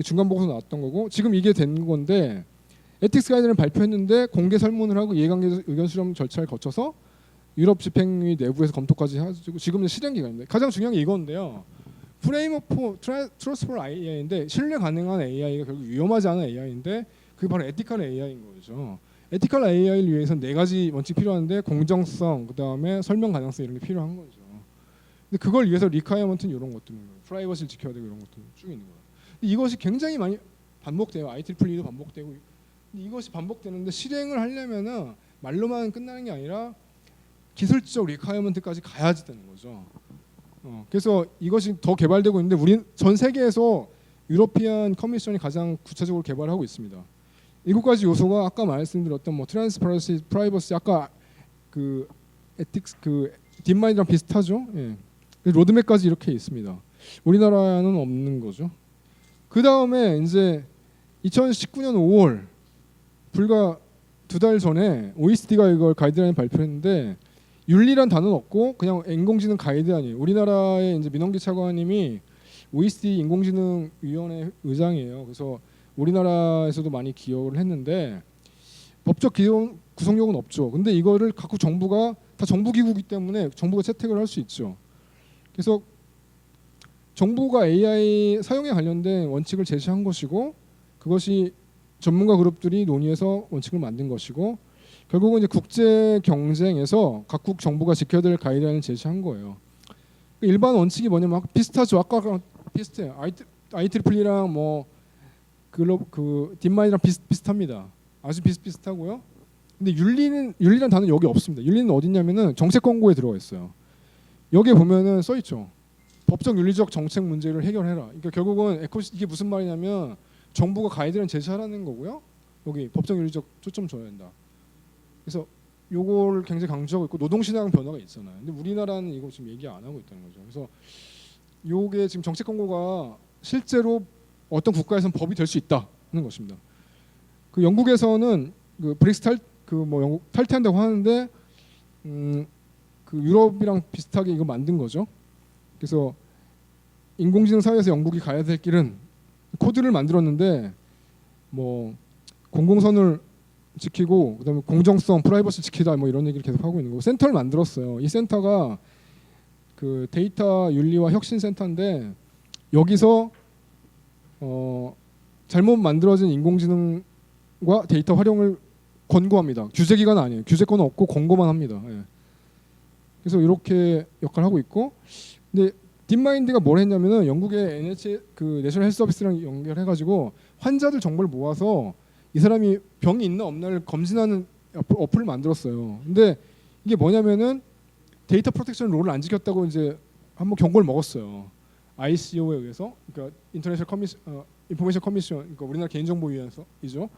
중간 보고서 나왔던 거고 지금 이게 된 건데 에틱스 가이드라인 발표했는데 공개 설문을 하고 이해관계 의견 수렴 절차를 거쳐서 유럽 집행위 내부에서 검토까지 해가지고 지금은 실행 기간인데 가장 중요한 게 이건데요. 프레임워크 트러스트풀 AI인데 신뢰 가능한 AI가 결국 위험하지 않은 AI인데 그게 바로 에티컬 AI인 거죠. 에티컬 AI를 위해서는 4가지 원칙 필요한데 공정성, 그 다음에 설명 가능성 이런 게 필요한 거죠. 근데 그걸 위해서 리콰이어먼트는 이런 것들인 거예요. 프라이버시를 지켜야 되고 이런 것들 쭉 있는 거예요. 근데 이것이 굉장히 많이 반복돼요. IEEE도 반복되고 근데 이것이 반복되는데 실행을 하려면은 말로만 끝나는 게 아니라 기술적 리콰이어먼트까지 가야지 되는 거죠. 그래서 이것이 더 개발되고 있는데 우리 전 세계에서 유러피안 커미션이 가장 구체적으로 개발하고 있습니다. 7가지 요소가 아까 말씀드렸던 뭐 트랜스퍼런시, 프라이버시 아까 그 에틱스 그 딥마인드랑 비슷하죠. 예. 로드맵까지 이렇게 있습니다. 우리나라는 없는 거죠. 그 다음에 이제 2019년 5월 불과 2달 전에 OECD가 이걸 가이드라인 발표했는데 윤리란 단어는 없고 그냥 인공지능 가이드라인이에요. 우리나라의 이제 민원기 차관님이 OECD 인공지능위원회 의장이에요. 그래서 우리나라에서도 많이 기여를 했는데 법적 구성력은 없죠. 근데 이거를 각국 정부가 다 정부기구이기 때문에 정부가 채택을 할 수 있죠. 그래서 정부가 AI 사용에 관련된 원칙을 제시한 것이고 그것이 전문가 그룹들이 논의해서 원칙을 만든 것이고 결국은 이제 국제 경쟁에서 각국 정부가 지켜야 될 가이드라인을 제시한 거예요. 일반 원칙이 뭐냐면 비슷하죠. 아까랑 비슷해요. IEEE랑 뭐 그 딥마인드랑 비슷합니다. 아주 비슷하고요. 근데 윤리란 단어는 여기 없습니다. 윤리는 어디냐면은 정책 권고에 들어가 있어요. 여기에 보면은 써 있죠. 법적 윤리적 정책 문제를 해결해라. 그러니까 결국은 이게 무슨 말이냐면 정부가 가이드라인 제시하라는 거고요. 여기 법적 윤리적 초점 줘야 된다. 그래서 요걸 굉장히 강조하고 있고 노동시장 변화가 있잖아요. 근데 우리나라는 이거 지금 얘기 안 하고 있다는 거죠. 그래서 요게 지금 정책 권고가 실제로 어떤 국가에서는 법이 될 수 있다는 것입니다. 그 영국에서는 그 브렉시트 영국 탈퇴한다고 하는데 그 유럽이랑 비슷하게 이거 만든 거죠. 그래서 인공지능 사회에서 영국이 가야 될 길은 코드를 만들었는데 뭐 공공선을 지키고 그다음에 공정성, 프라이버시 지키다 뭐 이런 얘기를 계속 하고 있는 거고 센터를 만들었어요. 이 센터가 그 데이터 윤리와 혁신 센터인데 여기서 잘못 만들어진 인공지능과 데이터 활용을 권고합니다. 규제기관은 아니에요. 규제권은 없고 권고만 합니다. 예. 그래서 이렇게 역할을 하고 있고, 근데 딥마인드가 뭘 했냐면은 영국의 NH 그 내셔널 헬스 서비스랑 연결해가지고 환자들 정보를 모아서 이 사람이 병이 있나 없나를 검진하는 어플을 만들었어요. 근데 이게 뭐냐면은 데이터 프로텍션 롤을 안 지켰다고 이제 한번 경고를 먹었어요. ICO에 의해서, 그러니까 인터내셔널 인포메이션 커미션, 그러니까 우리나라 개인정보위원회이죠.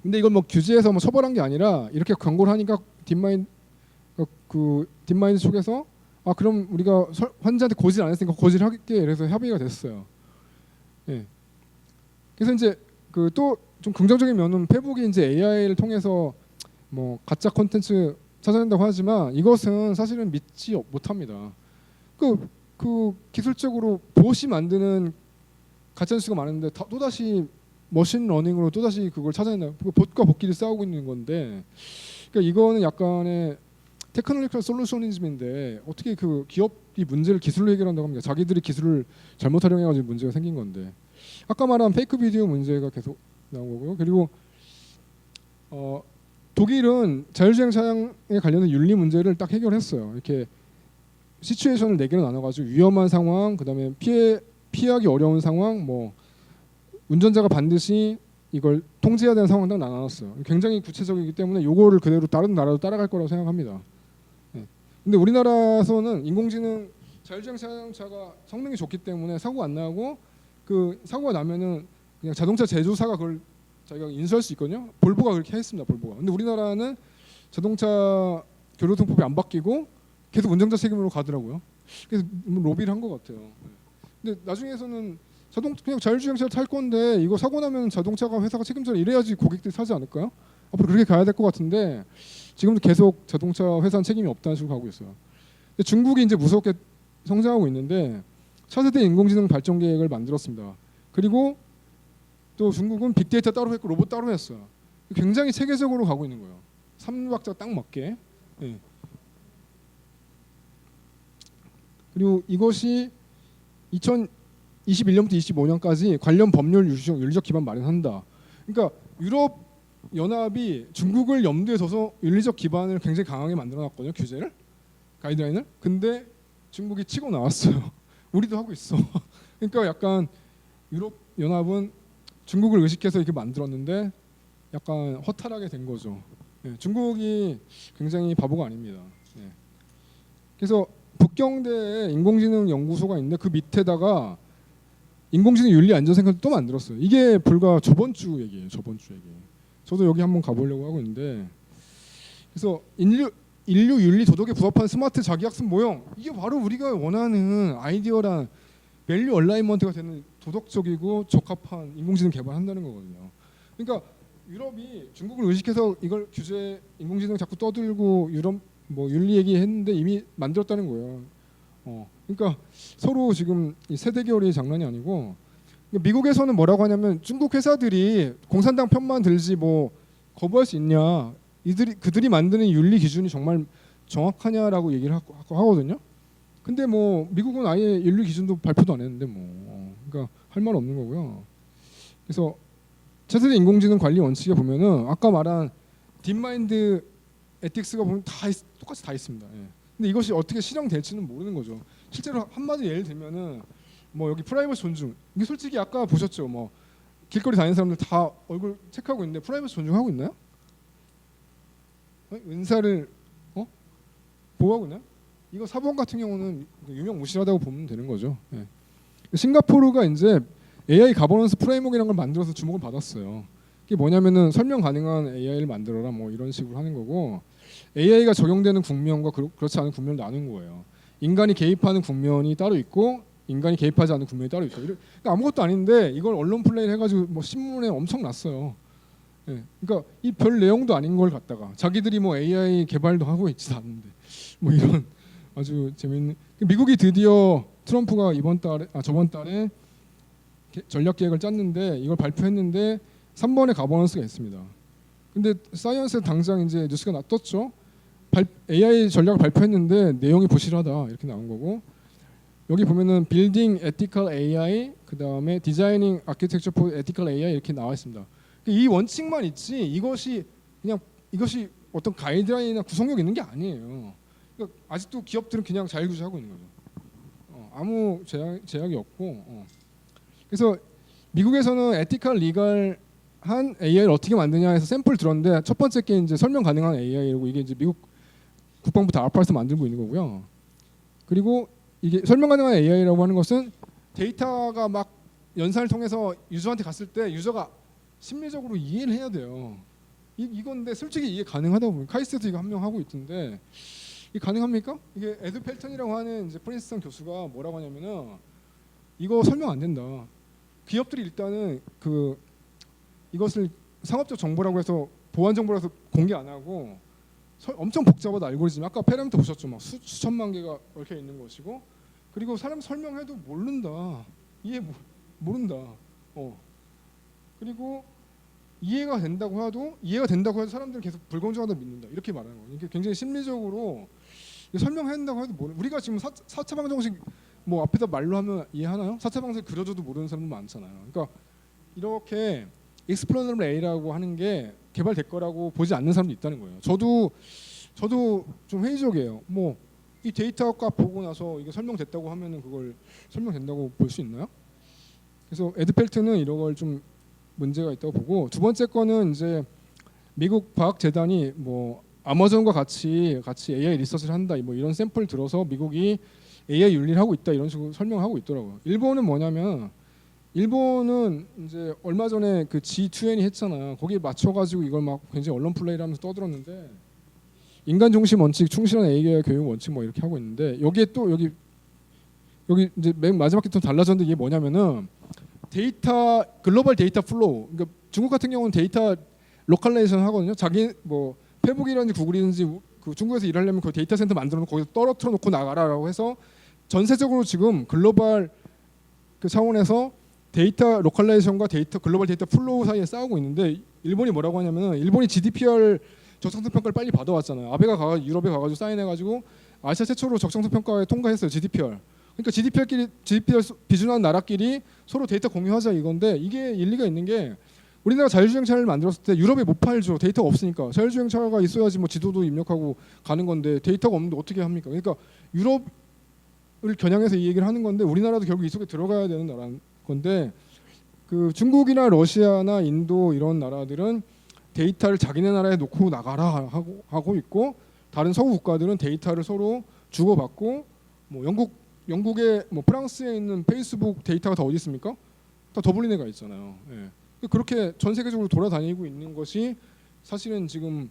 근데 이걸 뭐 규제해서 뭐 처벌한 게 아니라 이렇게 경고를 하니까 딥마인드 쪽에서 그럼 우리가 환자한테 고지를 안 했으니까 고지를 할게 이래서 협의가 됐어요. 예. 그래서 이제 그 또 좀 긍정적인 면은 페북이 이제 AI를 통해서 뭐 가짜 콘텐츠 찾아낸다고 하지만 이것은 사실은 믿지 못합니다. 그 기술적으로 봇이 만드는 가짜 뉴스가 많은데 또다시 머신 러닝으로 또다시 그걸 찾아낸다. 봇과 봇끼리 싸우고 있는 건데, 그러니까 이거는 약간의 테크놀리컬 솔루셔니즘인데 어떻게 그 기업이 문제를 기술로 해결한다고 합니까? 자기들이 기술을 잘못 활용해가지고 문제가 생긴 건데. 아까 말한 페이크 비디오 문제가 계속 나오고요. 그리고 독일은 자율주행 차량에 관련된 윤리 문제를 딱 해결했어요. 이렇게 시츄에이션을 네 개로 나눠가지고 위험한 상황, 그다음에 피하기 어려운 상황, 뭐 운전자가 반드시 이걸 통제해야 되는 상황 딱 나눴어요. 굉장히 구체적이기 때문에 요거를 그대로 다른 나라도 따라갈 거라고 생각합니다. 네. 근데 우리나라에서는 인공지능 자율주행 자동차가 성능이 좋기 때문에 사고가 안 나고 그 사고가 나면은 그냥 자동차 제조사가 그걸 자기가 인수할 수 있거든요. 볼보가 그렇게 했습니다. 볼보가. 근데 우리나라는 자동차 교통법이 안 바뀌고 계속 운전자 책임으로 가더라고요. 그래서 로비를 한 것 같아요. 근데 나중에서는 그냥 자율주행차 탈 건데 이거 사고 나면 자동차가 회사가 책임져라 이래야지 고객들이 사지 않을까요? 앞으로 그렇게 가야 될 것 같은데 지금도 계속 자동차 회사는 책임이 없다는 식으로 가고 있어요. 근데 중국이 이제 무섭게 성장하고 있는데 차세대 인공지능 발전 계획을 만들었습니다. 그리고 또 중국은 빅데이터 따로 했고 로봇 따로 했어요. 굉장히 체계적으로 가고 있는 거예요. 3박자 딱 맞게. 네. 그리고 이것이 2021년부터 25년까지 관련 법률 윤리적 기반 마련한다. 그러니까 유럽 연합이 중국을 염두에 둬서 윤리적 기반을 굉장히 강하게 만들어놨거든요. 규제를, 가이드라인을. 근데 중국이 치고 나왔어요. 우리도 하고 있어. 그러니까 약간 유럽 연합은 중국을 의식해서 이렇게 만들었는데 약간 허탈하게 된 거죠. 네, 중국이 굉장히 바보가 아닙니다. 네. 그래서 북경대에 인공지능 연구소가 있는데 그 밑에다가 인공지능 윤리안전센터를 또 만들었어요. 이게 불과 저번 주 얘기예요. 저번 주 얘기. 저도 여기 한번 가보려고 하고 있는데 그래서 인류 윤리 도덕에 부합한 스마트 자기학습 모형 이게 바로 우리가 원하는 아이디어랑 밸류 얼라이먼트가 되는 도덕적이고 적합한 인공지능 개발한다는 거거든요. 그러니까 유럽이 중국을 의식해서 이걸 규제 인공지능 자꾸 떠들고 유럽 뭐 윤리 얘기했는데 이미 만들었다는 거예요. 그러니까 서로 지금 이 세대 결이 장난이 아니고 미국에서는 뭐라고 하냐면 중국 회사들이 공산당 편만 들지 뭐 거부할 수 있냐 그들이 만드는 윤리 기준이 정말 정확하냐라고 얘기를 하거든요. 근데 뭐 미국은 아예 윤리 기준도 발표도 안 했는데 뭐 그러니까 할 말 없는 거고요. 그래서 차세대 인공지능 관리 원칙에 보면은 아까 말한 딥마인드 에틱스가 보면 똑같이 다 있습니다. 예. 근데 이것이 어떻게 실행될지는 모르는 거죠. 실제로 한마디 예를 들면은 뭐 여기 프라이버시 존중 이게 솔직히 아까 보셨죠. 뭐 길거리 다니는 사람들 다 얼굴 체크하고 있는데 프라이버시 존중하고 있나요? 은사를 보호하고 있나요? 이거 사본 같은 경우는 유명무실하다고 보면 되는 거죠. 예. 싱가포르가 이제 AI 가버넌스 프레임워크라는 걸 만들어서 주목을 받았어요. 이게 뭐냐면은 설명 가능한 AI를 만들어라 뭐 이런 식으로 하는 거고 AI가 적용되는 국면과 그렇지 않은 국면을 나눈 거예요. 인간이 개입하는 국면이 따로 있고 인간이 개입하지 않는 국면이 따로 있다. 그러니까 아무것도 아닌데 이걸 언론 플레이를 해가지고 뭐 신문에 엄청 났어요. 예. 그러니까 이 별 내용도 아닌 걸 갖다가 자기들이 뭐 AI 개발도 하고 있지도 않는데 뭐 이런 아주 재밌는. 미국이 드디어 트럼프가 저번 달에 전략 계획을 짰는데 이걸 발표했는데 3번의 가버넌스가 있습니다. 근데 사이언스에 당장 이제 뉴스가 떴죠. AI 전략을 발표했는데 내용이 부실하다 이렇게 나온 거고 여기 보면은 빌딩 에티컬 AI 그다음에 디자이닝 아키텍처 포 에티컬 AI 이렇게 나와 있습니다. 이 원칙만 있지 이것이 어떤 가이드라인이나 구성력 있는 게 아니에요. 그러니까 아직도 기업들은 그냥 자율구조하고 있는 거죠. 아무 제약이 없고. 그래서 미국에서는 에티컬 리걸한 AI를 어떻게 만드냐 해서 샘플 들었는데 첫 번째 게 이제 설명 가능한 AI라고 이게 이제 미국 국방부 다 알파에서 만들고 있는 거고요. 그리고 이게 설명 가능한 AI라고 하는 것은 데이터가 막 연산을 통해서 유저한테 갔을 때 유저가 심리적으로 이해를 해야 돼요. 이건데 솔직히 이해 가능하다고 보면 카이스트에서 이거 한 명 하고 있던데 이게 가능합니까? 이게 에드 펠턴이라고 하는 이제 프린스턴 교수가 뭐라고 하냐면은 이거 설명 안 된다. 기업들이 일단은 이것을 상업적 정보라고 해서 보안 정보라서 공개 안 하고 엄청 복잡하다 알고리즘. 아까 페라미터 보셨죠? 막 수천만 개가 얽혀 있는 것이고 그리고 사람 설명해도 모른다. 모른다. 그리고 이해가 된다고 해도 사람들은 계속 불공정하다 믿는다. 이렇게 말하는 거예요. 이게 굉장히 심리적으로 설명한다고 해도 우리가 지금 4차 방정식 뭐 앞에다 말로 하면 이해하나요? 4차 방정식 그려줘도 모르는 사람도 많잖아요. 그러니까 이렇게 explainable A라고 하는 게 개발될 거라고 보지 않는 사람도 있다는 거예요. 저도 좀 회의적이에요. 뭐 이 데이터가 보고 나서 이게 설명됐다고 하면은 그걸 설명된다고 볼 수 있나요? 그래서 에드펠트는 이런 걸 좀 문제가 있다고 보고, 두 번째 거는 이제 미국 과학재단이 뭐 아마존과 같이 AI 리서치를 한다 뭐 이런 샘플 들어서 미국이 AI 윤리를 하고 있다 이런 식으로 설명하고 있더라고요. 일본은 뭐냐면, 일본은 이제 얼마 전에 그 G20 했잖아요. 거기에 맞춰가지고 이걸 막 굉장히 언론 플레이를 하면서 떠들었는데, 인간 중심 원칙, 충실한 AI 교육 원칙 뭐 이렇게 하고 있는데, 여기에 또 여기 이제 맨 마지막 게 좀 달라졌는데, 이게 뭐냐면은 데이터 글로벌 데이터 플로우. 그러니까 중국 같은 경우는 데이터 로컬레이션 하거든요. 자기 뭐 페북이라든지 구글이든지 그 중국에서 일하려면 그 데이터 센터 만들어 놓고 거기서 떨어뜨려 놓고 나가라라고 해서 전세적으로 지금 글로벌 그 차원에서 데이터 로컬레이션과 데이터 글로벌 데이터 플로우 사이에 싸우고 있는데, 일본이 뭐라고 하냐면은, 일본이 GDPR 적정성 평가를 빨리 받아왔잖아요. 아베가 유럽에 가가지고 사인해가지고 아시아 최초로 적정성 평가에 통과했어요. GDPR. 그러니까 GDPR 비준하는 나라끼리 서로 데이터 공유하자 이건데, 이게 일리가 있는 게, 우리나라 자율주행차를 만들었을 때 유럽에 못 팔죠. 데이터가 없으니까. 자율주행차가 있어야지 뭐 지도도 입력하고 가는 건데, 데이터가 없는데 어떻게 합니까? 그러니까 유럽을 겨냥해서 이 얘기를 하는 건데, 우리나라도 결국 이 속에 들어가야 되는 나라인 건데, 그 중국이나 러시아나 인도 이런 나라들은 데이터를 자기네 나라에 놓고 나가라 하고 있고, 다른 서구 국가들은 데이터를 서로 주고받고, 뭐 영국에 뭐 프랑스에 있는 페이스북 데이터가 다 어디 있습니까? 다 더블린에 가 있잖아요. 예. 그렇게 전 세계적으로 돌아다니고 있는 것이 사실은 지금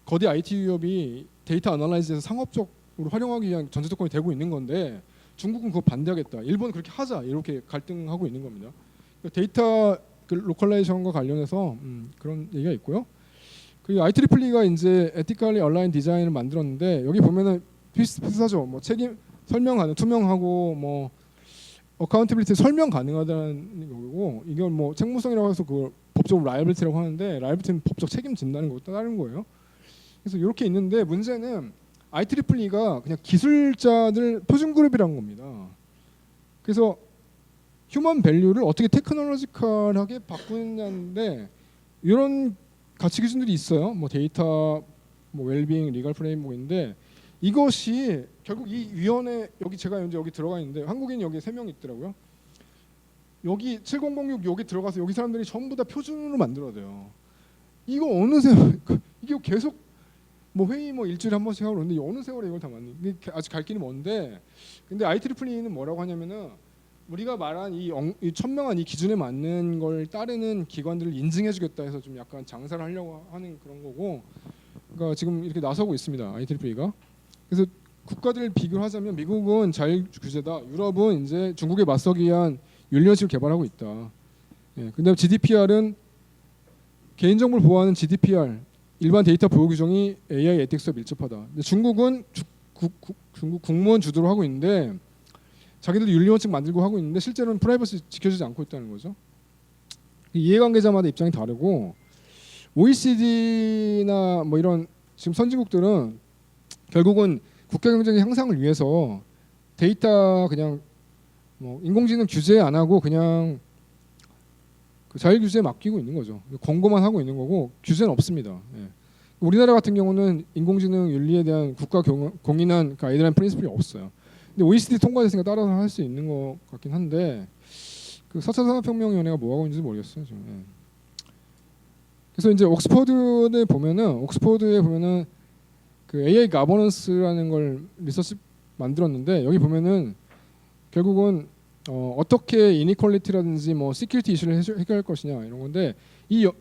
거대 IT 기업이 데이터 애널라이즈에서 상업적으로 활용하기 위한 전제 조건이 되고 있는 건데, 중국은 그거 반대하겠다, 일본은 그렇게 하자, 이렇게 갈등하고 있는 겁니다. 데이터 그 로컬라이제이션과 관련해서 그런 얘기가 있고요. 그리고 IEEE가 이제 에티컬리 얼라인 디자인을 만들었는데, 여기 보면은 비슷하죠. 뭐 책임 설명 가능, 투명하고 뭐 어카운티빌리티 설명 가능하다는 거고, 이건 뭐 책무성이라고 해서 그걸 법적으로 라이abili티라고 하는데, 라이abili티는 법적 책임진다는 것도 다른 거예요. 그래서 이렇게 있는데, 문제는 IEEE가 그냥 기술자들 표준 그룹이라는 겁니다. 그래서 휴먼 밸류를 어떻게 테크놀로지컬하게 바꾸느냐인데, 이런 가치 기준들이 있어요. 뭐 데이터, 뭐 웰빙, 리걸 프레임워크인데, 이것이 결국 이 위원회, 여기 제가 현재 여기 들어가 있는데 한국인 여기 3명 있더라고요. 여기 7006 여기 들어가서 여기 사람들이 전부 다 표준으로 만들어야 돼요. 이거 어느 세월 이게 계속 뭐 회의 뭐 일주일에 한 번씩 하고 그러는데, 어느 세월에 이걸 다 만드는, 이게 아직 갈 길이 먼데, 근데 IEEE는 뭐라고 하냐면은, 우리가 말한 이 1000명한 이 기준에 맞는 걸 따르는 기관들을 인증해주겠다 해서 좀 약간 장사를 하려고 하는 그런 거고, 그러니까 지금 이렇게 나서고 있습니다, IEEE가. 그래서 국가들을 비교를 하자면, 미국은 자율 규제다, 유럽은 이제 중국에 맞서기 위한 윤리원칙을 개발하고 있다. 예, 근데 GDPR은 개인정보를 보호하는 GDPR 일반 데이터 보호 규정이 AI 에틱스와 밀접하다. 근데 중국은 중국 국무원 주도로 하고 있는데, 자기들도 윤리원칙 만들고 하고 있는데 실제로는 프라이버시 지켜주지 않고 있다는 거죠. 이해관계자마다 입장이 다르고, OECD나 뭐 이런 지금 선진국들은 결국은 국가 경쟁의 향상을 위해서 데이터 그냥 뭐 인공지능 규제 안 하고 그냥 그 자율 규제에 맡기고 있는 거죠. 권고만 하고 있는 거고 규제는 없습니다. 예. 우리나라 같은 경우는 인공지능 윤리에 대한 국가 공인한 가이드라인 프린시플이 없어요. 근데 OECD 통과됐으니까 따라서 할 수 있는 것 같긴 한데, 그 4차 산업혁명위원회가 뭐 하고 있는지 모르겠어요. 좀. 예. 그래서 이제 옥스퍼드에 보면은 그 AI 가버넌스라는 걸 리서치 만들었는데, 여기 보면은 결국은 어떻게 이니퀄리티라든지 뭐 시큐리티 이슈를 해결할 것이냐 이런 건데,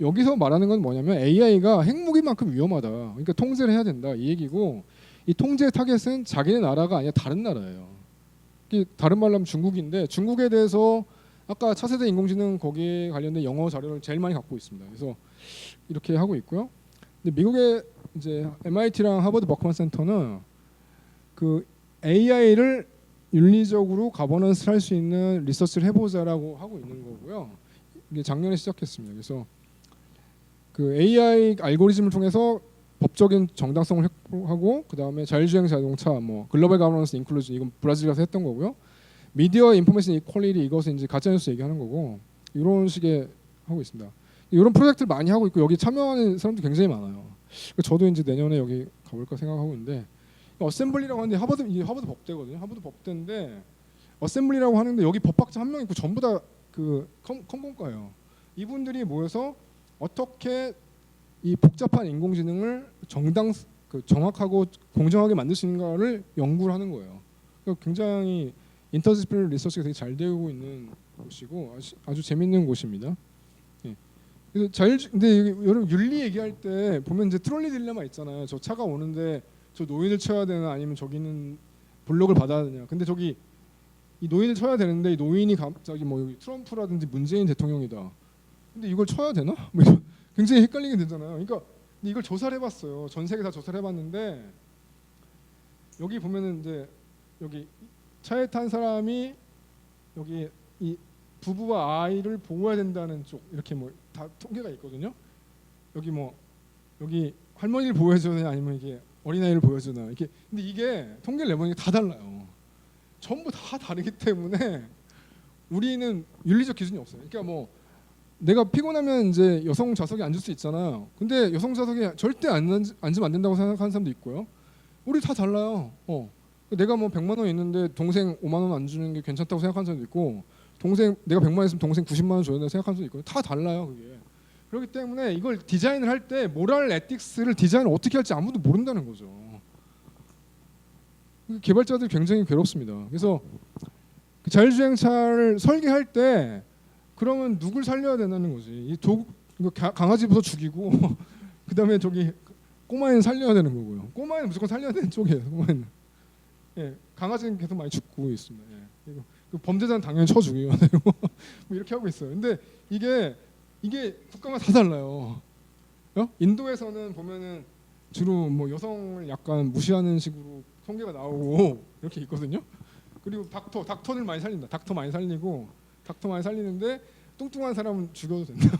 여기서 말하는 건 뭐냐면 AI가 핵무기만큼 위험하다. 그러니까 통제를 해야 된다 이 얘기고, 이 통제 타겟은 자기네 나라가 아니라 다른 나라예요. 다른 말로 하면 중국인데, 중국에 대해서 아까 차세대 인공지능 거기에 관련된 영어 자료를 제일 많이 갖고 있습니다. 그래서 이렇게 하고 있고요. 근데 미국의 이제 MIT랑 하버드 버크만 센터는 그 AI를 윤리적으로 가버넌스를 할 수 있는 리서치를 해보자라고 하고 있는 거고요. 이게 작년에 시작했습니다. 그래서 그 AI 알고리즘을 통해서 법적인 정당성을 확보하고, 그 다음에 자율주행 자동차, 뭐 글로벌 가버넌스 인클루전, 이건 브라질 가서 했던 거고요. 미디어 인포메이션 이퀄리티, 이것은 이제 가짜뉴스 얘기하는 거고, 이런 식의 하고 있습니다. 이런 프로젝트를 많이 하고 있고 여기 참여하는 사람도 굉장히 많아요. 저도 이제 내년에 여기 가볼까 생각하고 있는데 어셈블리라고 하는데 이 하버드 법대거든요. 하버드 법대인데 어셈블리라고 하는데 여기 법학자 한 명 있고 전부 다 그 컴공과예요. 이분들이 모여서 어떻게 이 복잡한 인공지능을 정확하고 공정하게 만들 수 있는가를 연구를 하는 거예요. 그러니까 굉장히 인터디스플리너리 리서치가 되게 잘 되고 있는 곳이고 아주 재밌는 곳입니다. 예. 그래서 근데 여러분 윤리 얘기할 때 보면 이제 트롤리 딜레마 있잖아요. 저 차가 오는데 저 노인을 쳐야 되나 아니면 저기는 블록을 받아야 되냐. 근데 저기 이 노인을 쳐야 되는데 이 노인이 갑자기 뭐 여기 트럼프라든지 문재인 대통령이다. 근데 이걸 쳐야 되나? 뭐 굉장히 헷갈리게 되잖아요. 그러니까 이걸 조사를 해봤어요. 전 세계 다 조사를 해봤는데 여기 보면은 이제 여기 차에 탄 사람이 여기 이 부부와 아이를 보호해야 된다는 쪽 이렇게 뭐 다 통계가 있거든요. 여기 할머니를 보호해주나 아니면 이게 어린아이를 보호해주나 이렇게. 근데 이게 통계를 내보니까 다 달라요. 전부 다 다르기 때문에 우리는 윤리적 기준이 없어요. 그러니까 뭐 내가 피곤하면 이제 여성 좌석에 앉을 수 있잖아요. 근데 여성 좌석에 절대 앉으면 안 된다고 생각하는 사람도 있고요. 우리 다 달라요. 내가 뭐 100만 원 있는데 동생 5만 원 안 주는 게 괜찮다고 생각하는 사람도 있고, 내가 100만 원 있으면 동생 90만 원 줘야 된다고 생각하는 사람도 있고, 다 달라요 그게. 그렇기 때문에 이걸 디자인을 할 때 모랄 에틱스를 디자인을 어떻게 할지 아무도 모른다는 거죠. 개발자들이 굉장히 괴롭습니다. 그래서 그 자율주행차를 설계할 때 그러면 누굴 살려야 되는 거지. 이거 강아지부터 죽이고 그다음에 저기 꼬마애는 살려야 되는 거고요. 꼬마애는 무조건 살려야 되는 쪽이에요. 꼬마애는. 예, 강아지는 계속 많이 죽고 있습니다. 예. 그 범죄자는 당연히 쳐 죽여야 되고 뭐 이렇게 하고 있어요. 근데 이게 국가가 다 달라요. 인도에서는 보면은 주로 뭐 여성을 약간 무시하는 식으로 통계가 나오고 이렇게 있거든요. 그리고 닥터를 많이 살린다. 닥터 많이 살리는데 뚱뚱한 사람은 죽여도 된다.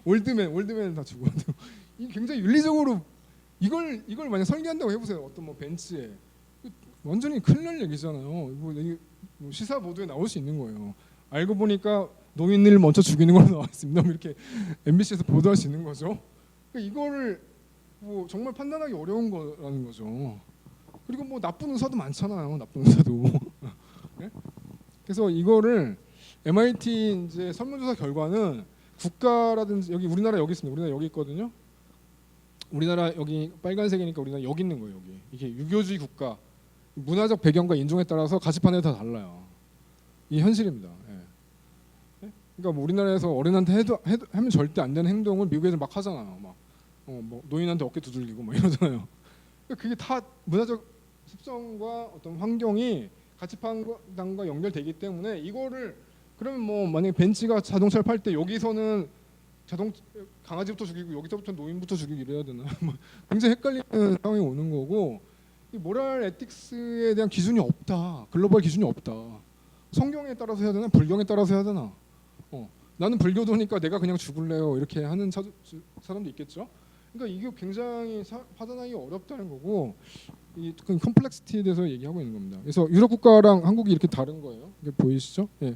올드맨은 다 죽어도 되고. 이 굉장히 윤리적으로 이걸 만약 설계한다고 해보세요. 어떤 뭐 벤츠에 완전히 큰일 날 얘기잖아요. 뭐 시사 보도에 나올 수 있는 거예요. 알고 보니까 노인을 먼저 죽이는 걸로 나와 있습니다. 이렇게 MBC에서 보도할 수 있는 거죠. 그러니까 이거를 뭐 정말 판단하기 어려운 거라는 거죠. 그리고 뭐 나쁜 의사도 많잖아요. 나쁜 의사도. 네? 그래서 이거를 MIT 이제 설문조사 결과는 국가라든지 여기 우리나라 여기 있습니다. 우리나라 여기 있거든요. 우리나라 여기 빨간색이니까 우리나라 여기 있는 거예요. 여기 이게 유교주의 국가, 문화적 배경과 인종에 따라서 가치판이 다 달라요. 이게 현실입니다. 예. 그러니까 뭐 우리나라에서 어른한테 하면 절대 안 되는 행동을 미국에서 막 하잖아요. 뭐 노인한테 어깨 두들기고 뭐 이러잖아요. 그게 다 문화적 습성과 어떤 환경이 가치판과 연결되기 때문에 이거를 그러면 뭐 만약에 벤츠가 자동차를 팔 때 여기서는 강아지부터 죽이고 여기서부터 노인부터 죽이고 이래야 되나? 굉장히 헷갈리는 상황이 오는 거고, 이 모랄 에틱스에 대한 기준이 없다. 글로벌 기준이 없다. 성경에 따라서 해야 되나? 불경에 따라서 해야 되나? 나는 불교도니까 내가 그냥 죽을래요. 이렇게 하는 사람도 있겠죠. 그러니까 이게 굉장히 파단하기 어렵다는 거고, 이 컴플렉시티에 대해서 얘기하고 있는 겁니다. 그래서 유럽 국가랑 한국이 이렇게 다른 거예요. 이게 보이시죠? 예.